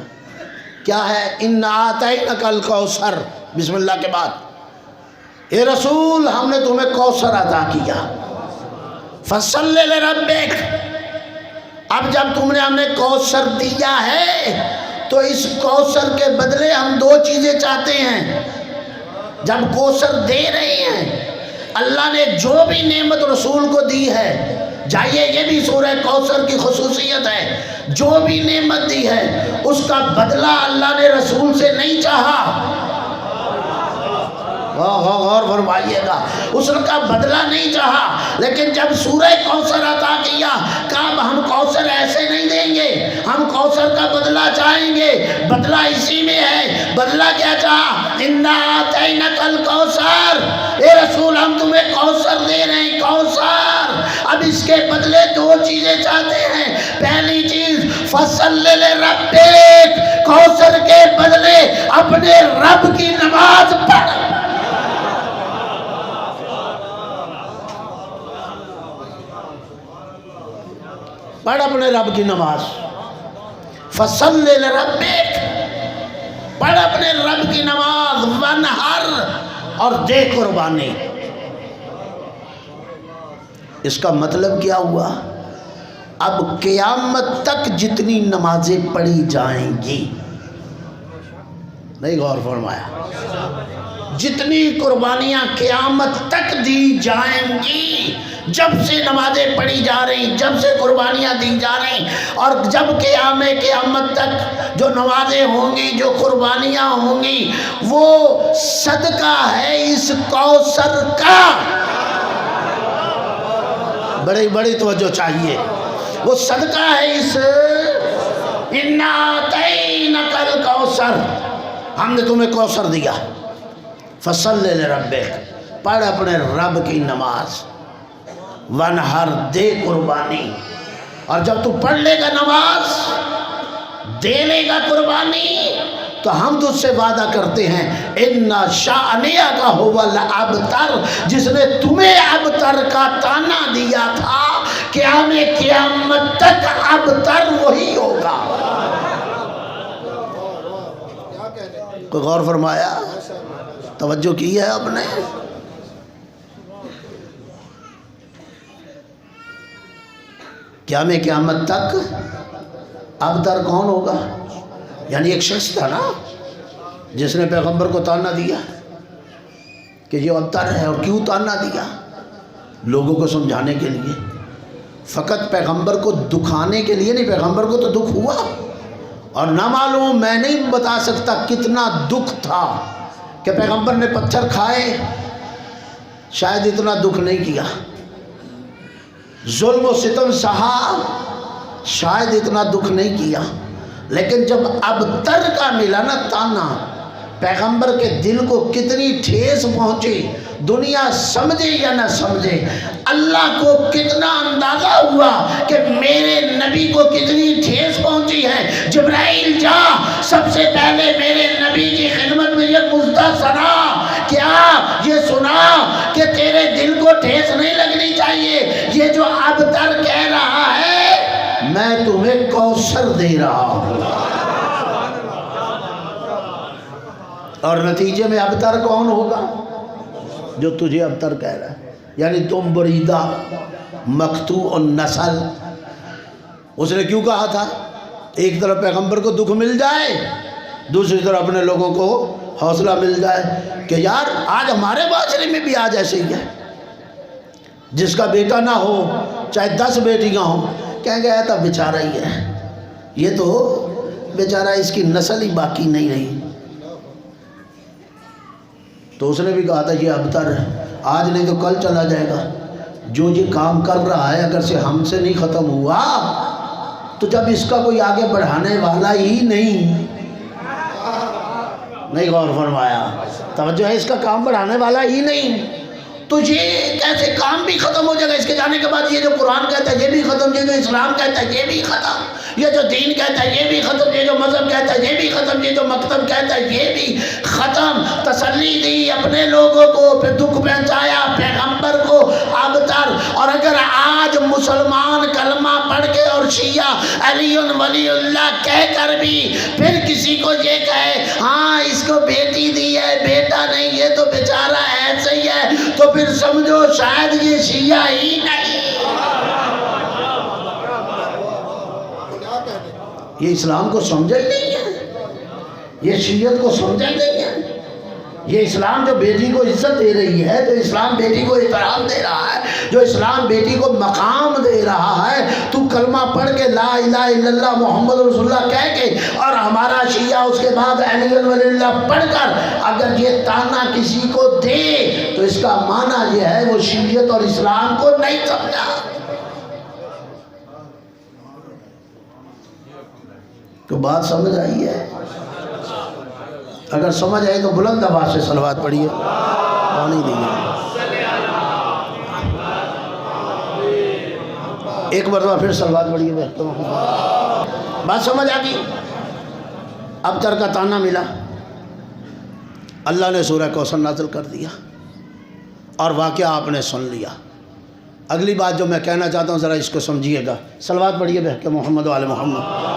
کیا ہے انا آتینک الکوثر؟ بسم اللہ کے بعد اے رسول ہم نے تمہیں کوثر عطا کیا، فصلی لربک۔ اب جب تم نے ہمیں کوثر دیا ہے تو اس کوثر کے بدلے ہم 2 چیزیں چاہتے ہیں۔ جب کوثر دے رہے ہیں، اللہ نے جو بھی نعمت رسول کو دی ہے، جائیے یہ بھی سورہ کوثر کی خصوصیت ہے، جو بھی نعمت دی ہے اس کا بدلہ اللہ نے رسول سے نہیں چاہا۔ غور فرمائیے گا، اس کا بدلہ نہیں چاہا، لیکن جب سورہ کوثر عطا کیا، کہا ہم کوثر ایسے نہیں دیں گے، ہم کوثر کا بدلہ چاہیں گے۔ بدلہ اسی میں ہے۔ بدلہ کیا چاہا؟ انا آتینک الکوثر، اے رسول ہم تمہیں کوثر دے رہے ہیں، کوثر۔ اب اس کے بدلے 2 چیزیں چاہتے ہیں۔ پہلی چیز فصلی لربک، کوثر کے بدلے اپنے رب کی نماز پڑھ۔ پڑھ اپنے رب کی نماز، فصلی لربک، پڑھ اپنے رب کی نماز، ونحر، اور دے قربانی۔ اس کا مطلب کیا ہوا؟ اب قیامت تک جتنی نمازیں پڑھی جائیں گی، نہیں غور فرمایا، جتنی قربانیاں قیامت تک دی جائیں گی، جب سے نمازیں پڑھی جا رہی، جب سے قربانیاں دی جا رہی، اور جب قیامت تک جو نمازیں ہوں گی، جو قربانیاں ہوں گی، وہ صدقہ ہے اس کوثر کا۔ بڑی توجہ چاہیے، وہ صدقہ ہے اس اِنَّا أَعْطَيْنَاكَ الْكَوْثَرَ، ہم نے تمہیں کوثر دیا۔ فَصَلِّ لِرَبِّكَ، پڑھ اپنے رب کی نماز، وَانْحَرْ، دے قربانی۔ اور جب تو پڑھ لے گا نماز، دے لے گا قربانی، تو ہم تجھ سے وعدہ کرتے ہیں اِنَّ شَأْنِيَكَ هُوَ الْأَبْتَرُ، جس نے تمہیں ابتر کا طعنہ دیا تھا، قیامت تک ابتر وہی ہوگا۔ کوئی غور فرمایا؟ توجہ کی ہے آپ نے؟ قیامت تک ابتر کون ہوگا؟ یعنی ایک شخص تھا نا جس نے پیغمبر کو طعنہ دیا کہ یہ ابتر ہے، اور کیوں طعنہ دیا؟ لوگوں کو سمجھانے کے لیے، فقط پیغمبر کو دکھانے کے لیے نہیں، پیغمبر کو تو دکھ ہوا، اور نہ معلوم، میں نہیں بتا سکتا کتنا دکھ تھا کہ پیغمبر نے پتھر کھائے، شاید اتنا دکھ نہیں کیا، ظلم و ستم سہا، شاید اتنا دکھ نہیں کیا، لیکن جب ابتر کا ملا نا طعنہ، پیغمبر کے دل کو کتنی ٹھیس پہنچی، دنیا سمجھے یا نہ سمجھے، اللہ کو کتنا اندازہ ہوا کہ میرے نبی کو کتنی ٹھیس پہنچی ہے۔ جبرائیل جا، سب سے پہلے میرے نبی کی خدمت میں یہ مژدہ سنا، کیا یہ سنا کہ تیرے دل کو ٹھیس نہیں لگنی چاہیے، یہ جو ابتر کہہ رہا ہے میں تمہیں کوثر دے رہا ہوں، اور نتیجے میں ابتر کون ہوگا؟ جو تجھے ابتر کہہ رہا ہے، یعنی تم بریدہ مقطوع النسل۔ اس نے کیوں کہا تھا؟ ایک طرف پیغمبر کو دکھ مل جائے، دوسری طرف اپنے لوگوں کو حوصلہ مل جائے کہ یار آج ہمارے معاشرے میں بھی آج ایسے ہی ہے، جس کا بیٹا نہ ہو چاہے 10 بیٹیاں ہوں، کہیں گے ایسا بیچارہ ہی ہے، یہ تو بیچارہ اس کی نسل ہی باقی نہیں رہی۔ تو اس نے بھی کہا تھا یہ ابتر ہے، آج نہیں تو کل چلا جائے گا، جو یہ کام کر رہا ہے اگر سے ہم سے نہیں ختم ہوا تو جب اس کا کوئی آگے بڑھانے والا ہی نہیں غور فرمایا، توجہ ہے، اس کا کام بڑھانے والا ہی نہیں، تو یہ کیسے کام بھی ختم ہو جائے گا؟ اس کے جانے کے بعد یہ جو قرآن کہتا ہے یہ بھی ختم، یہ جو اسلام کہتا ہے یہ بھی ختم، یہ جو دین کہتا ہے یہ بھی ختم، یہ جو مذہب کہتا ہے یہ بھی ختم، یہ جو مکتب کہتا ہے یہ بھی ختم۔ تسلی دی اپنے لوگوں کو، پھر دکھ پہنچایا پیغمبر کو ابتر۔ اور اگر آج مسلمان کلمہ پڑھ کے اور شیعہ علی ولی اللہ کہہ کر بھی پھر کسی کو یہ کہے ہاں اس کو بیٹی دی ہے بیٹا نہیں، یہ تو بیچارہ ایسے ہی ہے، تو پھر سمجھو شاید یہ شیعہ ہی نہیں، یہ اسلام کو سمجھے نہیں ہے، یہ شیعت کو سمجھے نہیں ہے۔ یہ اسلام جو بیٹی کو عزت دے رہی ہے، جو اسلام بیٹی کو احترام دے رہا ہے، جو اسلام بیٹی کو مقام دے رہا ہے، تو کلمہ پڑھ کے لا الہ الا اللہ محمد رسول اللہ کہہ کے اور ہمارا شیعہ اس کے بعد علی ولی اللہ پڑھ کر اگر یہ طعنہ کسی کو دے تو اس کا معنی یہ ہے وہ شیعت اور اسلام کو نہیں سمجھا۔ تو بات سمجھ آئی ہے؟ اگر سمجھ آئی تو بلند آواز سے صلوات پڑھیے، پانی دیجیے، ایک مرتبہ پھر صلوات پڑھیے۔ بات سمجھ آ گئی؟ ابتر کا طعنہ ملا، اللہ نے سورہ کوثر نازل کر دیا اور واقعہ آپ نے سن لیا۔ اگلی بات جو میں کہنا چاہتا ہوں ذرا اس کو سمجھیے گا، صلوات پڑھیے بہہ کے محمد و آل محمد۔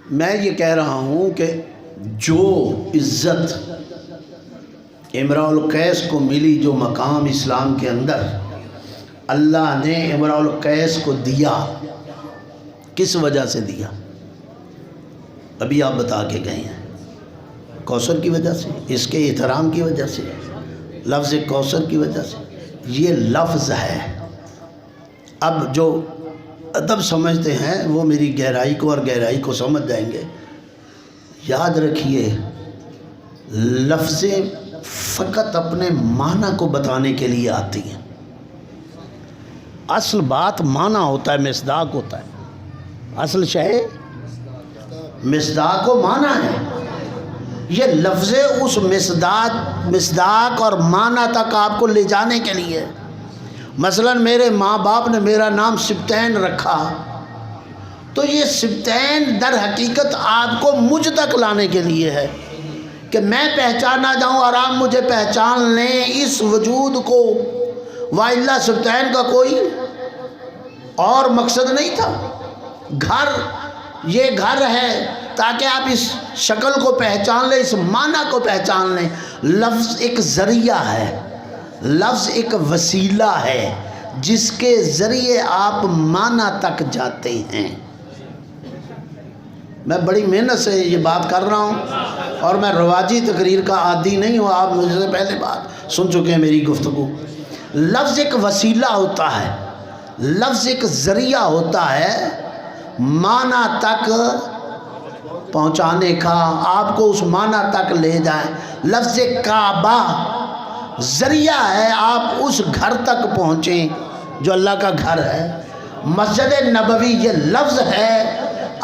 میں یہ کہہ رہا ہوں کہ جو عزت امراء القیس کو ملی، جو مقام اسلام کے اندر اللہ نے امراء القیس کو دیا، کس وجہ سے دیا؟ ابھی آپ بتا کے گئے ہیں، کوثر کی وجہ سے، اس کے احترام کی وجہ سے، لفظ کوثر کی وجہ سے، یہ لفظ ہے۔ اب جو ادب سمجھتے ہیں وہ میری گہرائی کو اور گہرائی کو سمجھ جائیں گے۔ یاد رکھیے، لفظیں فقط اپنے معنی کو بتانے کے لیے آتی ہیں۔ اصل بات معنی ہوتا ہے، مصداق ہوتا ہے۔ اصل شے مصداق و معنی ہے۔ یہ لفظیں اس مصداق اور معنی تک آپ کو لے جانے کے لیے۔ مثلا میرے ماں باپ نے میرا نام سبطین رکھا، تو یہ سبطین در حقیقت آپ کو مجھ تک لانے کے لیے ہے کہ میں پہچانا جاؤں اور آپ مجھے پہچان لیں اس وجود کو، وَإِلَّا سبطین کا کوئی اور مقصد نہیں تھا۔ گھر، یہ گھر ہے تاکہ آپ اس شکل کو پہچان لیں، اس معنی کو پہچان لیں۔ لفظ ایک ذریعہ ہے، لفظ ایک وسیلہ ہے جس کے ذریعے آپ معنی تک جاتے ہیں۔ میں بڑی محنت سے یہ بات کر رہا ہوں اور میں رواجی تقریر کا عادی نہیں ہوں، آپ مجھ سے پہلے بات سن چکے ہیں میری گفتگو۔ لفظ ایک وسیلہ ہوتا ہے، لفظ ایک ذریعہ ہوتا ہے معنی تک پہنچانے کا، آپ کو اس معنی تک لے جائیں۔ لفظ کعبہ ذریعہ ہے آپ اس گھر تک پہنچیں جو اللہ کا گھر ہے۔ مسجد نبوی یہ لفظ ہے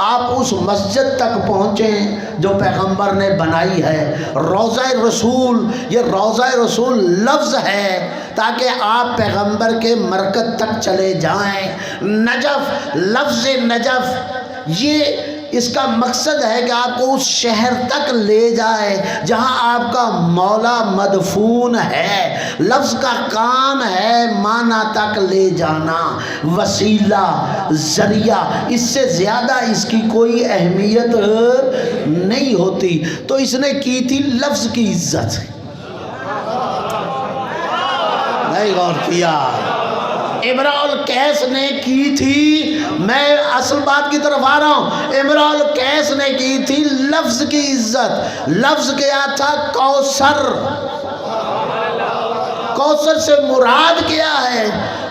آپ اس مسجد تک پہنچیں جو پیغمبر نے بنائی ہے۔ روضہ رسول، یہ روضہ رسول لفظ ہے تاکہ آپ پیغمبر کے مرکز تک چلے جائیں۔ نجف، لفظ نجف، یہ اس کا مقصد ہے کہ آپ کو اس شہر تک لے جائے جہاں آپ کا مولا مدفون ہے۔ لفظ کا کام ہے معنی تک لے جانا، وسیلہ، ذریعہ، اس سے زیادہ اس کی کوئی اہمیت نہیں ہوتی۔ تو اس نے کی تھی لفظ کی عزت، نہیں غور کیا؟ امرؤ القیس نے کی تھی، میں اصل بات کی طرف آ رہا ہوں، امرؤ القیس نے کی تھی لفظ کی عزت۔ لفظ کیا تھا؟ کوثر۔ کوثر سے مراد کیا ہے؟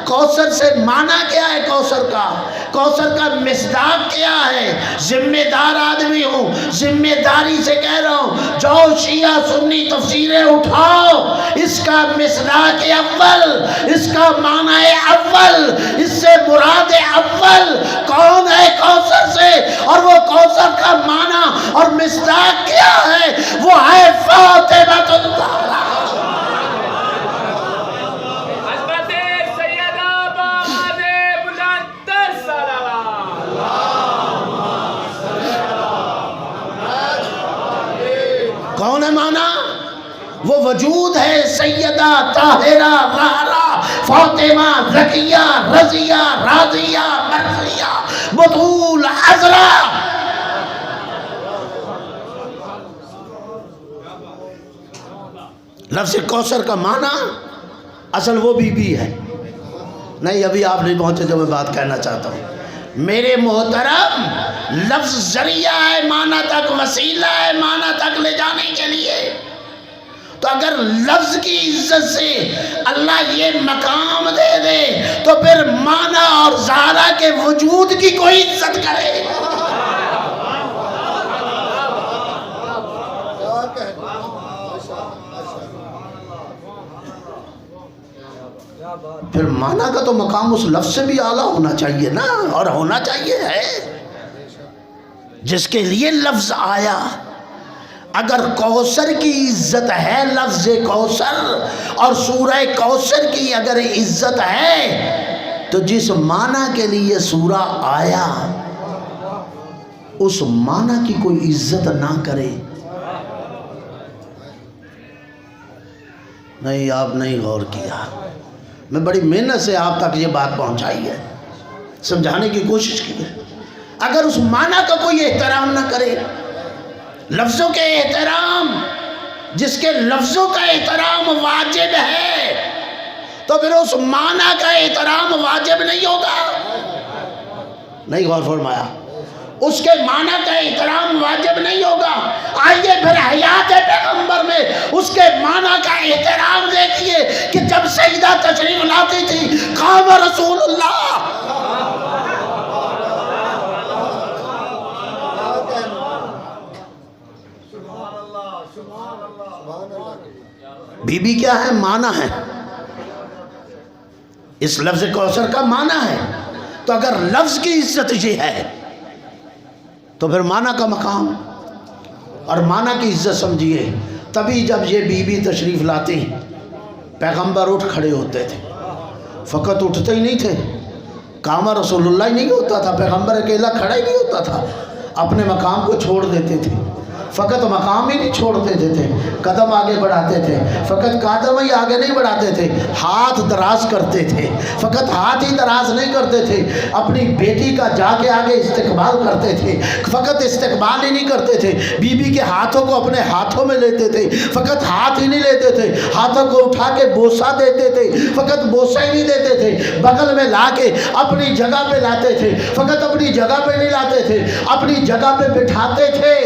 کوثر سے معنی کیا ہے کوثر کا؟ کوثر کا مصداق کیا ہے؟ ذمہ دار آدمی ہوں، ذمہ داری سے کہہ رہا ہوں، جو شیعہ سنی تفسیریں اٹھاؤ، اس کا مصداق اول، اس کا معنی اول، اس سے مراد اول کون ہے کوثر سے؟ اور وہ کوثر کا معنی اور مصداق کیا ہے؟ وہ ہے فاطمہ الزہرا۔ کون ہے معنی؟ وہ وجود ہے سیدہ طاہرہ زہرا فاطمہ زکیہ رضیہ راضیہ مرضیہ بطول عذرا۔ لفظ کوثر کا معنی اصل وہ بی بی ہے۔ نہیں، ابھی آپ نہیں پہنچے جو میں بات کہنا چاہتا ہوں۔ میرے محترم، لفظ ذریعہ ہے معنی تک، وسیلہ ہے معنی تک لے جانے کے لیے۔ تو اگر لفظ کی عزت سے اللہ یہ مقام دے دے تو پھر معنی اور زہرا کے وجود کی کوئی عزت کرے؟ پھر معنی کا تو مقام اس لفظ سے بھی اعلیٰ ہونا چاہیے نا، اور ہونا چاہیے ہے جس کے لیے لفظ آیا۔ اگر کوثر کی عزت ہے لفظ کوثر، اور سورہ کوثر کی اگر عزت ہے تو جس معنی کے لیے سورہ آیا اس معنی کی کوئی عزت نہ کرے، نہیں آپ نہیں غور کیا۔ میں بڑی محنت سے آپ تک یہ بات پہنچائی ہے، سمجھانے کی کوشش کی ہے۔ اگر اس معنی کا کوئی احترام نہ کرے، لفظوں کے احترام، جس کے لفظوں کا احترام واجب ہے، تو پھر اس معنی کا احترام واجب نہیں ہوگا؟ نہیں غور فرمایا؟ اس کے معنی کا احترام واجب نہیں ہوگا؟ آئیے پھر حیات پیغمبر میں اس کے معنی کا احترام دیکھیے کہ جب سیدہ تشریف لاتی تھی قام رسول اللہ، بی بی کیا ہے؟ معنی ہے، اس لفظ کوثر کا معنی ہے۔ تو اگر لفظ کی عزت یہ ہے تو پھر معنی کا مقام اور معنی کی عزت سمجھیے۔ تبھی جب یہ بی بی تشریف لاتی پیغمبر اٹھ کھڑے ہوتے تھے، فقط اٹھتے ہی نہیں تھے، قام رسول اللہ ہی نہیں ہوتا تھا، پیغمبر اکیلا کھڑا ہی نہیں ہوتا تھا، اپنے مقام کو چھوڑ دیتے تھے، فقط مقام ہی نہیں چھوڑ دیتے تھے، قدم آگے بڑھاتے تھے، فقط قدم ہی آگے نہیں بڑھاتے تھے، ہاتھ دراز کرتے تھے، فقط ہاتھ ہی دراز نہیں کرتے تھے، اپنی بیٹی کا جا کے آگے استقبال کرتے تھے، فقط استقبال ہی نہیں کرتے تھے، بی بی کے ہاتھوں کو اپنے ہاتھوں میں لیتے تھے، فقط ہاتھ ہی نہیں لیتے تھے، ہاتھوں کو اٹھا کے بوسہ دیتے تھے، فقط بوسہ ہی نہیں دیتے تھے، بغل میں لا کے اپنی جگہ پہ لاتے تھے، فقط اپنی جگہ پہ نہیں لاتے تھے، اپنی جگہ پہ بٹھاتے تھے۔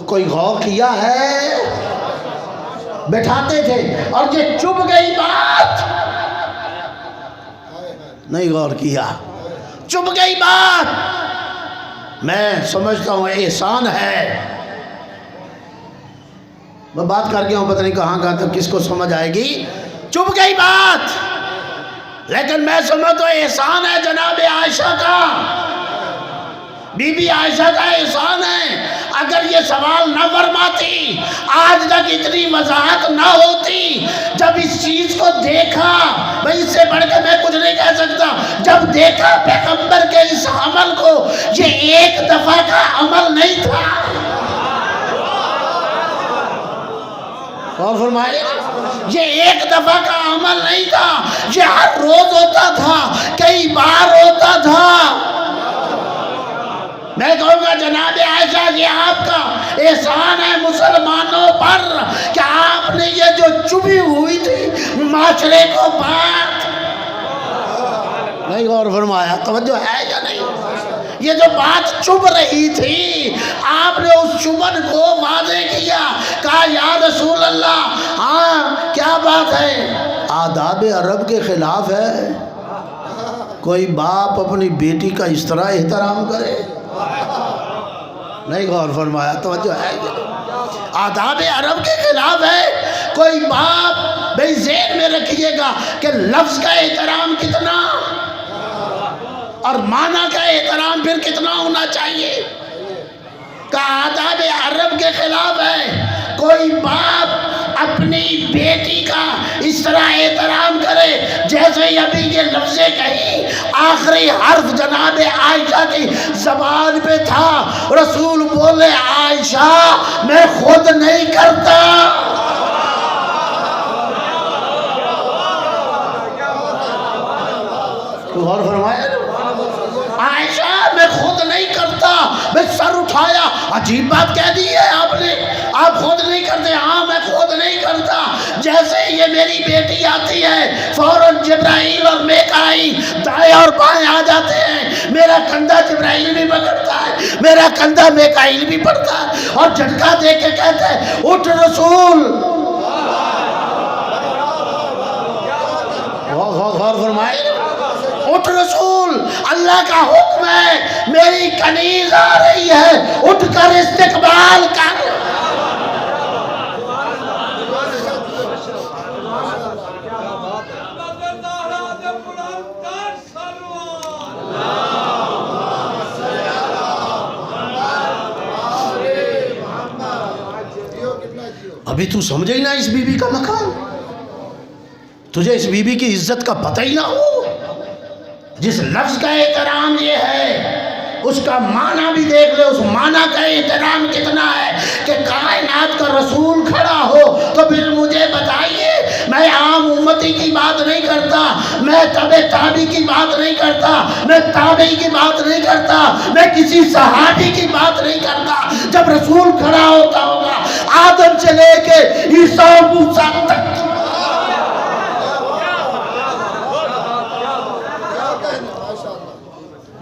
کوئی غور کیا ہے؟ بٹھاتے تھے۔ اور یہ چپ گئی بات، نہیں غور کیا، چپ گئی بات، میں سمجھتا ہوں احسان ہے۔ میں بات کر گیا ہوں، پتہ نہیں کہاں تک کس کو سمجھ آئے گی۔ چپ گئی بات، لیکن میں سمجھتا ہوں احسان ہے جناب عائشہ کا، بی بی عائشہ کا احسان ہے۔ اگر یہ سوال نہ فرماتی، آج تک اتنی وضاحت نہ ہوتی۔ جب اس چیز کو دیکھا، میں اس سے بڑھ کے میں کچھ نہیں کہہ سکتا، جب دیکھا پیغمبر کے اس عمل کو، یہ ایک دفعہ کا عمل نہیں تھا۔ اور فرمائے، یہ ایک دفعہ کا عمل نہیں تھا، یہ ہر روز ہوتا تھا، کئی بار ہوتا تھا۔ میں کہوں گا جناب عائشہ، یہ آپ کا احسان ہے مسلمانوں پر کہ آپ نے یہ جو چبھی ہوئی تھی معاشرے کو بات، نہیں غور فرمایا، توجہ ہے یا نہیں؟ یہ جو بات چبھ رہی تھی، آپ نے اس چبھن کو واضح کیا، کہا یا رسول اللہ، ہاں کیا بات ہے؟ آداب عرب کے خلاف ہے کوئی باپ اپنی بیٹی کا اس طرح احترام کرے؟ نہیں غور فرمایا، توجہ ہے؟ آداب عرب کے خلاف ہے کوئی باپ۔ بھئی ذہن میں رکھیے گا کہ لفظ کا احترام کتنا اور معنی کا احترام پھر کتنا ہونا چاہیے۔ کہ آداب عرب کے خلاف ہے کوئی باپ اپنی بیٹی کا اس طرح احترام کرے جیسے ابھی یہ لفظیں کہی، آخری حرف جناب عائشہ کی زبان پہ تھا، رسول بولے عائشہ میں خود نہیں کرتا۔ غور فرمایا، عائشہ میں خود نہیں کرتا، میں سر اٹھایا، عجیب بات کہہ دی ہے آپ نے، آپ خود نہیں کرتے؟ ہاں میں خود نہیں کرتا، جیسے یہ میری بیٹی آتی ہے فوراً جبرائیل اور میکائیل دائیں اور بائیں آ جاتے ہیں، میرا کندھا جبرائیل بھی پکڑتا ہے، میرا کندھا میکائیل بھی پڑتا ہے، اور جھٹکا دے کے کہتے ہیں اٹھ رسول۔ غور فرمائے، اٹھ رسول، اللہ کا حکم ہے، میری کنیز آ رہی ہے، اٹھ کر استقبال کر۔ ابھی تو سمجھے ہی نہ اس بی بی کا مقام، تجھے اس بی بی کی عزت کا پتہ ہی نہ ہو۔ جس لفظ کا احترام یہ ہے، اس کا معنی بھی دیکھ لے، اس معنی کا احترام کتنا ہے کہ کائنات کا رسول کھڑا ہو تو پھر مجھے بتائیے، میں عام امتی کی بات نہیں کرتا، میں تبع تابعی کی بات نہیں کرتا، میں تابعی کی بات نہیں کرتا، میں کسی صحابی کی بات نہیں کرتا، جب رسول کھڑا ہوتا ہوگا آدم سے لے کے عیسیٰ موسیٰ تک،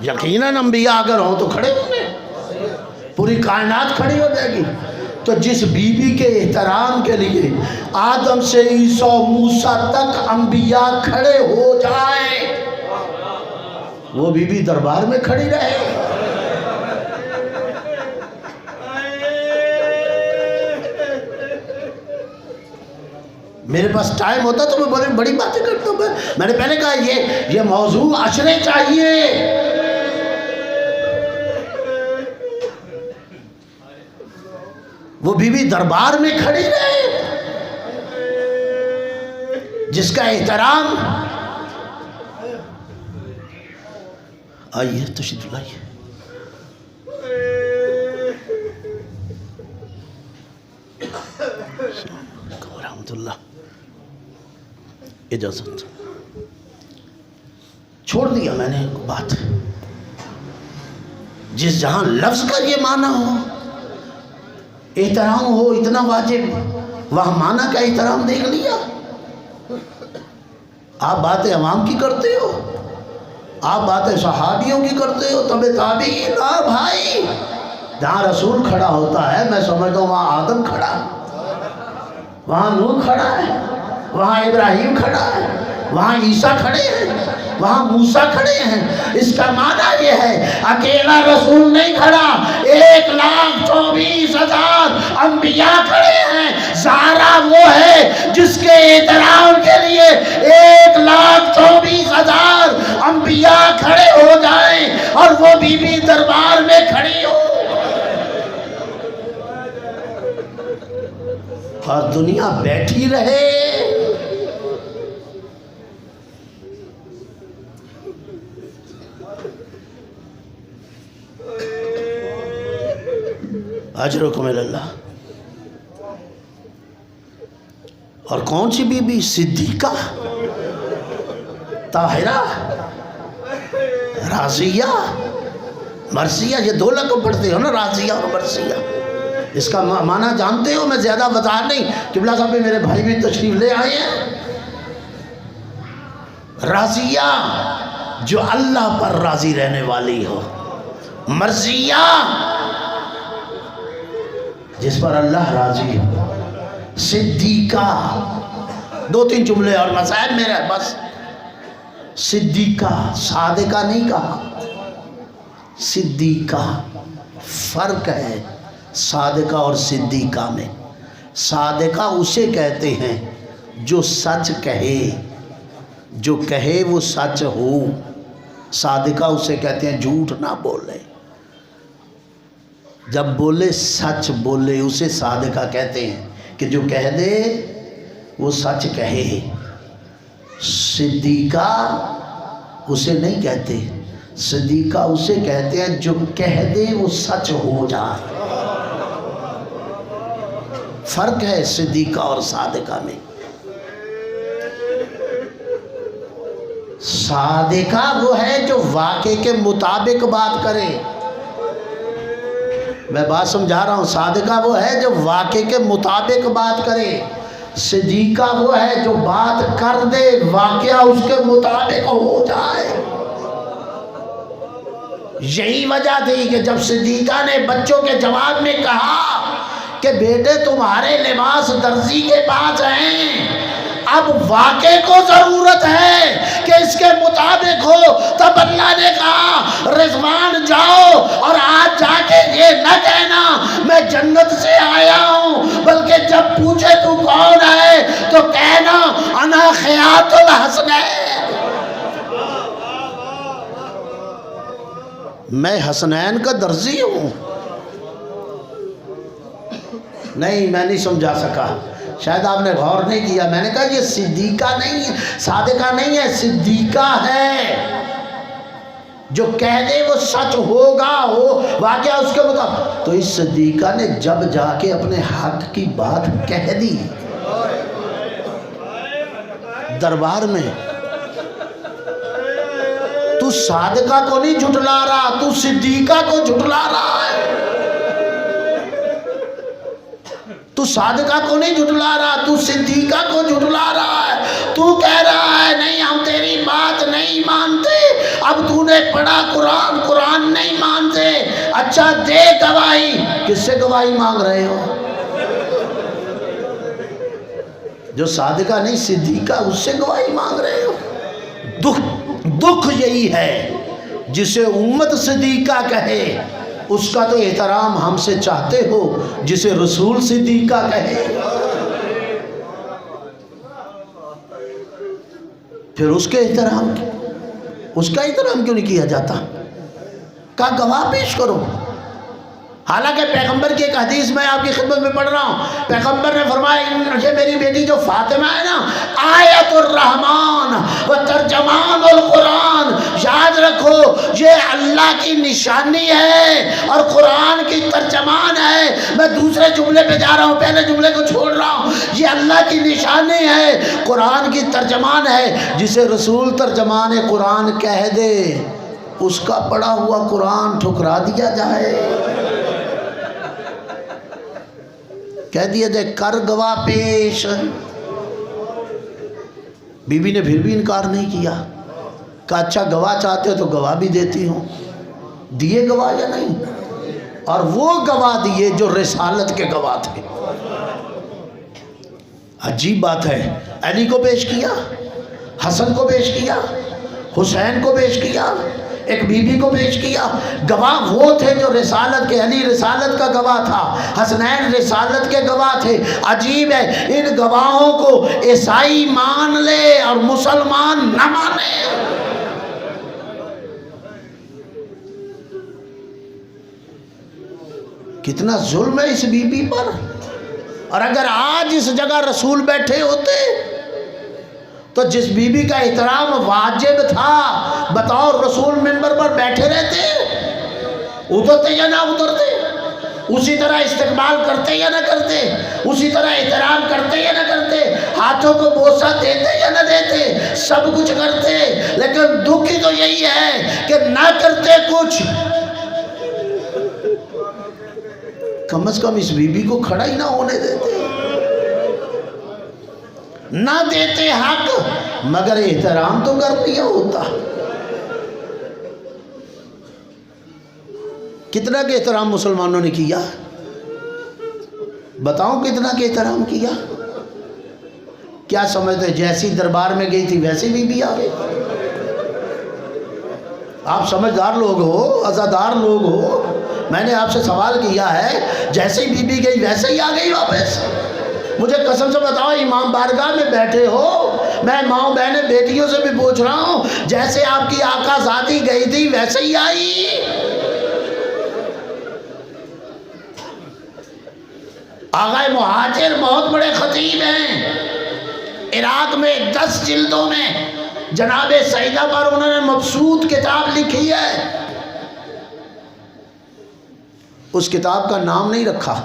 یقیناً انبیاء اگر ہوں تو کھڑے ہوں گے، پوری کائنات کھڑی ہو جائے گی۔ تو جس بی بی کے احترام کے لیے آدم سے عیسیٰ موسیٰ تک انبیاء کھڑے ہو جائیں، وہ بی بی دربار میں کھڑی رہے۔ میرے پاس ٹائم ہوتا تو میں بڑی باتیں کرتا ہوں، میں نے پہلے کہا یہ موضوع اشرے چاہیے۔ وہ بی بی دربار میں کھڑی رہے، جس کا احترام، آئیے تشریف لائیے، رحمت اللہ، اجازت چھوڑ دیا میں نے ایک بات، جس جہاں لفظ کا یہ معنی ہو، احترام ہو اتنا واجب، وہاں معنی کا احترام دیکھ لیا۔ آپ باتیں عوام کی کرتے ہو، آپ باتیں صحابیوں کی کرتے ہو، تابعین، بھائی جہاں رسول کھڑا ہوتا ہے میں سمجھتا ہوں وہاں آدم کھڑا ہے، وہاں نوح کھڑا ہے، وہاں ابراہیم کھڑا ہے، وہاں عیسیٰ کھڑے ہیں، وہاں موسیٰ کھڑے ہیں۔ اس کا معنی یہ ہے اکیلا رسول نہیں کھڑا، 1,24,000 انبیاء کھڑے ہیں۔ زہرا وہ ہے جس کے احترام کے لیے 1,24,000 انبیاء کھڑے ہو جائیں اور وہ بی بی دربار میں کھڑی ہو اور دنیا بیٹھی رہے۔ اجرکم اللہ۔ اور کون سی بی بی؟ صدیقہ، طاہرہ، راضیہ، مرثیہ، یہ دو لقب پڑھتے ہو نا، راضیہ اور مرثیہ۔ اس کا معنی جانتے ہو؟ میں زیادہ بتا نہیں، قبلہ صاحب بھی میرے بھائی بھی تشریف لے آئے ہیں۔ راضیہ جو اللہ پر راضی رہنے والی ہو، مرضیہ جس پر اللہ راضی ہو، صدیقہ۔ 2-3 جملے اور مسائل میرے بس۔ صدیقہ، صادقہ نہیں کہا، صدیقہ۔ فرق ہے صادقہ اور صدیقہ میں۔ صادقہ اسے کہتے ہیں جو سچ کہے، جو کہے وہ سچ ہو۔ صادقہ اسے کہتے ہیں جھوٹ نہ بولے، جب بولے سچ بولے، اسے صادقہ کہتے ہیں کہ جو کہہ دے وہ سچ کہے۔ صدیقہ اسے نہیں کہتے، صدیقہ اسے کہتے ہیں جو کہہ دے وہ سچ ہو جائے۔ فرق ہے صدیقہ اور صادقہ میں۔ صادقہ وہ ہے جو واقعے کے مطابق بات کرے، میں بات سمجھا رہا ہوں۔ صادقہ وہ ہے جو واقعے کے مطابق بات کرے، صدیقہ وہ ہے جو بات کر دے واقعہ اس کے مطابق ہو جائے۔ یہی وجہ تھی کہ جب صدیقہ نے بچوں کے جواب میں کہا کہ بیٹے تمہارے لباس درزی کے پاس ہیں، اب واقعے کو ضرورت ہے کہ اس کے مطابق ہو، تب اللہ نے کہا رضوان جاؤ اور آج جا کے یہ نہ کہنا میں جنت سے آیا ہوں، بلکہ جب پوچھے تو کون ہے تو کہنا انا خیاط الحسنین، میں حسنین کا درزی ہوں۔ نہیں، میں نہیں سمجھا سکا، شاید آپ نے غور نہیں کیا۔ میں نے کہا یہ صدیقہ نہیں ہے، صادقہ نہیں ہے، صدیقہ ہے جو کہہ دے وہ سچ ہوگا، ہو واقعہ اس کے مطابق۔ تو اس صدیقہ نے جب جا کے اپنے حق کی بات کہہ دی دربار میں، تو صادقہ کو نہیں جھٹلا رہا، تو صدیقہ کو جھٹلا رہا ہے۔ تو صادقہ کو نہیں جھٹلا رہا، تو صدیقہ کو جھٹلا رہا ہے۔ تو کہہ رہا ہے نہیں ہم تیری بات نہیں مانتے، اب تو نے پڑھا قرآن، قرآن نہیں مانتے، اچھا دے گواہی۔ کس سے گواہی مانگ رہے ہو؟ جو صادقہ نہیں صدیقہ، اس سے گواہی مانگ رہے ہو۔ دکھ یہی ہے، جسے امت صدیقہ کہے اس کا تو احترام ہم سے چاہتے ہو، جسے رسول صدیقہ کہے پھر اس کا احترام کیوں نہیں کیا جاتا؟ کا گواہ پیش کرو۔ حالانکہ پیغمبر کی ایک حدیث میں آپ کی خدمت میں پڑھ رہا ہوں، پیغمبر نے فرمایا یہ میری بیٹی جو فاطمہ ہے نا، آیت الرحمن و ترجمان القرآن، یاد رکھو یہ اللہ کی نشانی ہے اور قرآن کی ترجمان ہے۔ میں دوسرے جملے پہ جا رہا ہوں، پہلے جملے کو چھوڑ رہا ہوں۔ یہ اللہ کی نشانی ہے، قرآن کی ترجمان ہے۔ جسے رسول ترجمان قرآن کہہ دے، اس کا پڑھا ہوا قرآن ٹھکرا دیا جائے، کہہ دیا جائے کر گواہ پیش۔ بی بی نے پھر بھی انکار نہیں کیا، کہا اچھا گواہ چاہتے ہو تو گواہ بھی دیتی ہوں۔ دیے گواہ یا نہیں؟ اور وہ گواہ دیے جو رسالت کے گواہ تھے۔ عجیب بات ہے، علی کو پیش کیا، حسن کو پیش کیا، حسین کو پیش کیا، ایک بی بی کو پیش کیا۔ گواہ وہ تھے جو رسالت کے، علی رسالت کا گواہ تھا، حسنین رسالت کے گواہ تھے۔ عجیب ہے، ان گواہوں کو عیسائی مان لے اور مسلمان نہ مانے۔ کتنا ظلم ہے اس بی بی پر۔ اور اگر آج اس جگہ رسول بیٹھے ہوتے تو جس بی بی کا احترام واجب تھا، بطور رسول منبر پر بیٹھے رہتے، اترتے یا نہ اترتے، اسی طرح استقبال کرتے یا نہ کرتے، اسی طرح احترام کرتے یا نہ کرتے، ہاتھوں کو بوسہ دیتے یا نہ دیتے، سب کچھ کرتے۔ لیکن دکھ ہی تو یہی ہے کہ نہ کرتے کچھ، کم از کم اس بی بی کو کھڑا ہی نہ ہونے دیتے، نہ دیتے حق، مگر احترام تو کر دیا ہوتا۔ کتنا کہ احترام مسلمانوں نے کیا؟ بتاؤ کتنا کہ احترام کیا؟ کیا سمجھتے جیسی دربار میں گئی تھی ویسی بی بی آ گئی؟ آپ سمجھدار لوگ ہو، عزادار لوگ ہو، میں نے آپ سے سوال کیا ہے، جیسے ہی بی بی گئی ویسے ہی آ گئی واپس؟ مجھے قسم سے بتاؤ، امام بارگاہ میں بیٹھے ہو، میں ماؤں بہنیں بیٹیوں سے بھی پوچھ رہا ہوں، جیسے آپ کی آقا ذاتی گئی تھی ویسے ہی آئی؟ آغا مہاجر بہت بڑے خطیب ہیں، عراق میں 10 جلدوں میں جناب سیدہ پر انہوں نے مبسوط کتاب لکھی ہے۔ اس کتاب کا نام نہیں رکھا،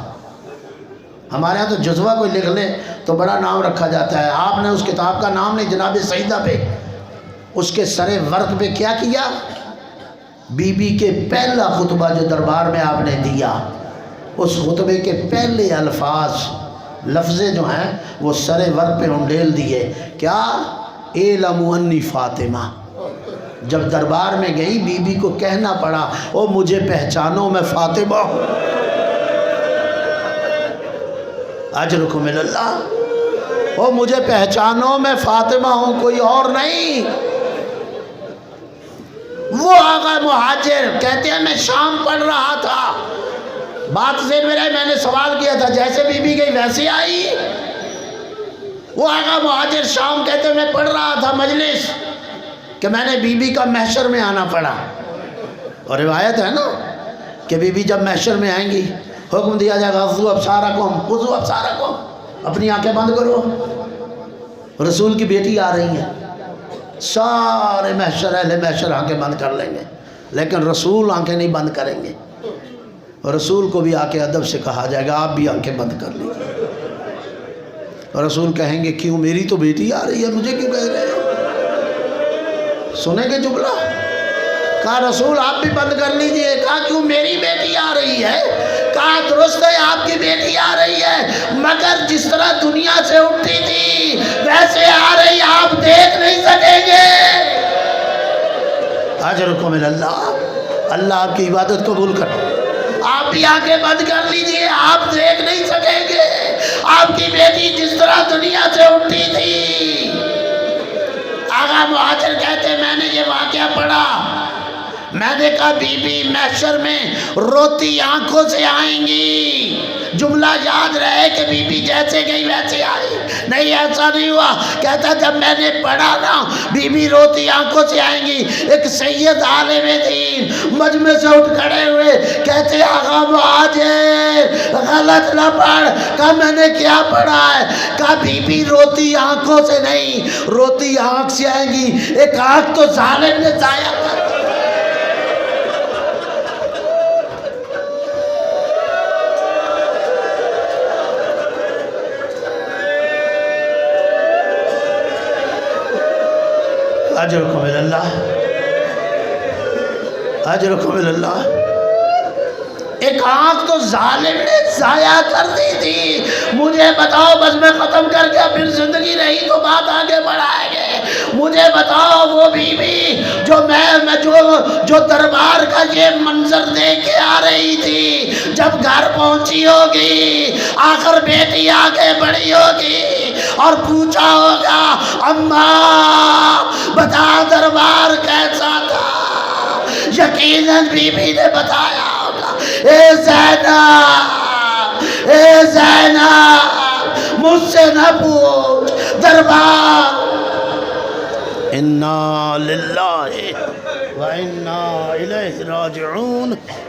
ہمارے ہاں تو جذبہ کوئی لکھ لے تو بڑا نام رکھا جاتا ہے، آپ نے اس کتاب کا نام نہیں، جناب سیدہ پہ اس کے سر ورق پہ کیا کیا؟ بی بی کے پہلا خطبہ جو دربار میں آپ نے دیا، اس خطبے کے پہلے الفاظ لفظیں جو ہیں وہ سر ورق پہ انڈیل دیے، کیا؟ اعلموا انی فاطمہ۔ جب دربار میں گئی بی بی کو کہنا پڑا، او مجھے پہچانو میں فاطمہ ہوں، اجرکم من اللہ، او مجھے پہچانو میں فاطمہ ہوں، کوئی اور نہیں۔ وہ آقا مہاجر کہتے ہیں میں شام پڑھ رہا تھا، بات ذہن میں رہے، میں نے سوال کیا تھا جیسے بی بی گئی ویسے آئی؟ وہ آقا مہاجر شام کہتے ہیں میں پڑھ رہا تھا مجلس کہ میں نے بی بی کا محشر میں آنا پڑا، اور روایت ہے نا کہ بی بی جب محشر میں آئیں گی حکم دیا جائے گا غضوا ابصارکم، غضوا ابصارکم، اپنی آنکھیں بند کرو، رسول کی بیٹی آ رہی ہے، سارے محشر اہل محشر آنکھیں بند کر لیں گے، لیکن رسول آنکھیں نہیں بند کریں گے، اور رسول کو بھی آ کے ادب سے کہا جائے گا آپ بھی آنکھیں بند کر لیجیے، اور رسول کہیں گے کیوں، میری تو بیٹی آ رہی ہے، مجھے کیوں کہہ رہے ہو؟ سنیں گے جملہ؟ کہا رسول آپ بھی بند کر لیجئے، کہا کیوں، میری بیٹی آ رہی ہے، کہا درست ہے آپ کی بیٹی آ رہی ہے، مگر جس طرح دنیا سے اٹھتی تھی ویسے آ رہی، آپ دیکھ نہیں سکیں گے۔ اجرکم اللہ، اللہ آپ کی عبادت قبول کر۔ آپ بھی آنکھیں بند کر لیجئے، آپ دیکھ نہیں سکیں گے آپ کی بیٹی جس طرح دنیا سے اٹھی تھی۔ آغا مہاجر کہتے میں نے یہ واقعہ پڑھا، میں نے کہا بی بی محشر میں روتی آنکھوں سے آئیں گی۔ جملہ یاد رہے کہ بی بی جیسے گئی ویسے آئی، نہیں ایسا نہیں ہوا۔ کہتا جب میں نے پڑھا نا بی بی روتی آنکھوں سے آئیں گی، ایک سید عالم دین مجمع سے اٹھ کھڑے ہوئے کہتے آغا مہاجر غلط نہ پڑھ۔ کہا میں نے کیا پڑھا ہے؟ کہا بی بی روتی آنکھوں سے نہیں، روتی آنکھ سے آئیں گی۔ ایک آنکھ تو ظالم نے ضائع کر دی۔ اجرکم اللہ، اجرکم اللہ۔ ایک آنکھ تو ظالم نے ضائع کر دی تھی۔ مجھے بتاؤ، بس میں ختم کر کے پھر زندگی رہی تو بات آگے بڑھائیں گے۔ مجھے بتاؤ وہ بی بی جو دربار کا یہ منظر دیکھ کے آ رہی تھی، جب گھر پہنچی ہوگی، آخر بیٹی آگے بڑھی ہوگی اور پوچھا ہوگا اماں بتا دربار کیسا تھا؟ یقیناً بی بی نے بتایا ہوگا اے زینب، اے زینب مجھ سے نہ پوچھ دربار۔ انا للہ و انا الیہ راجعون۔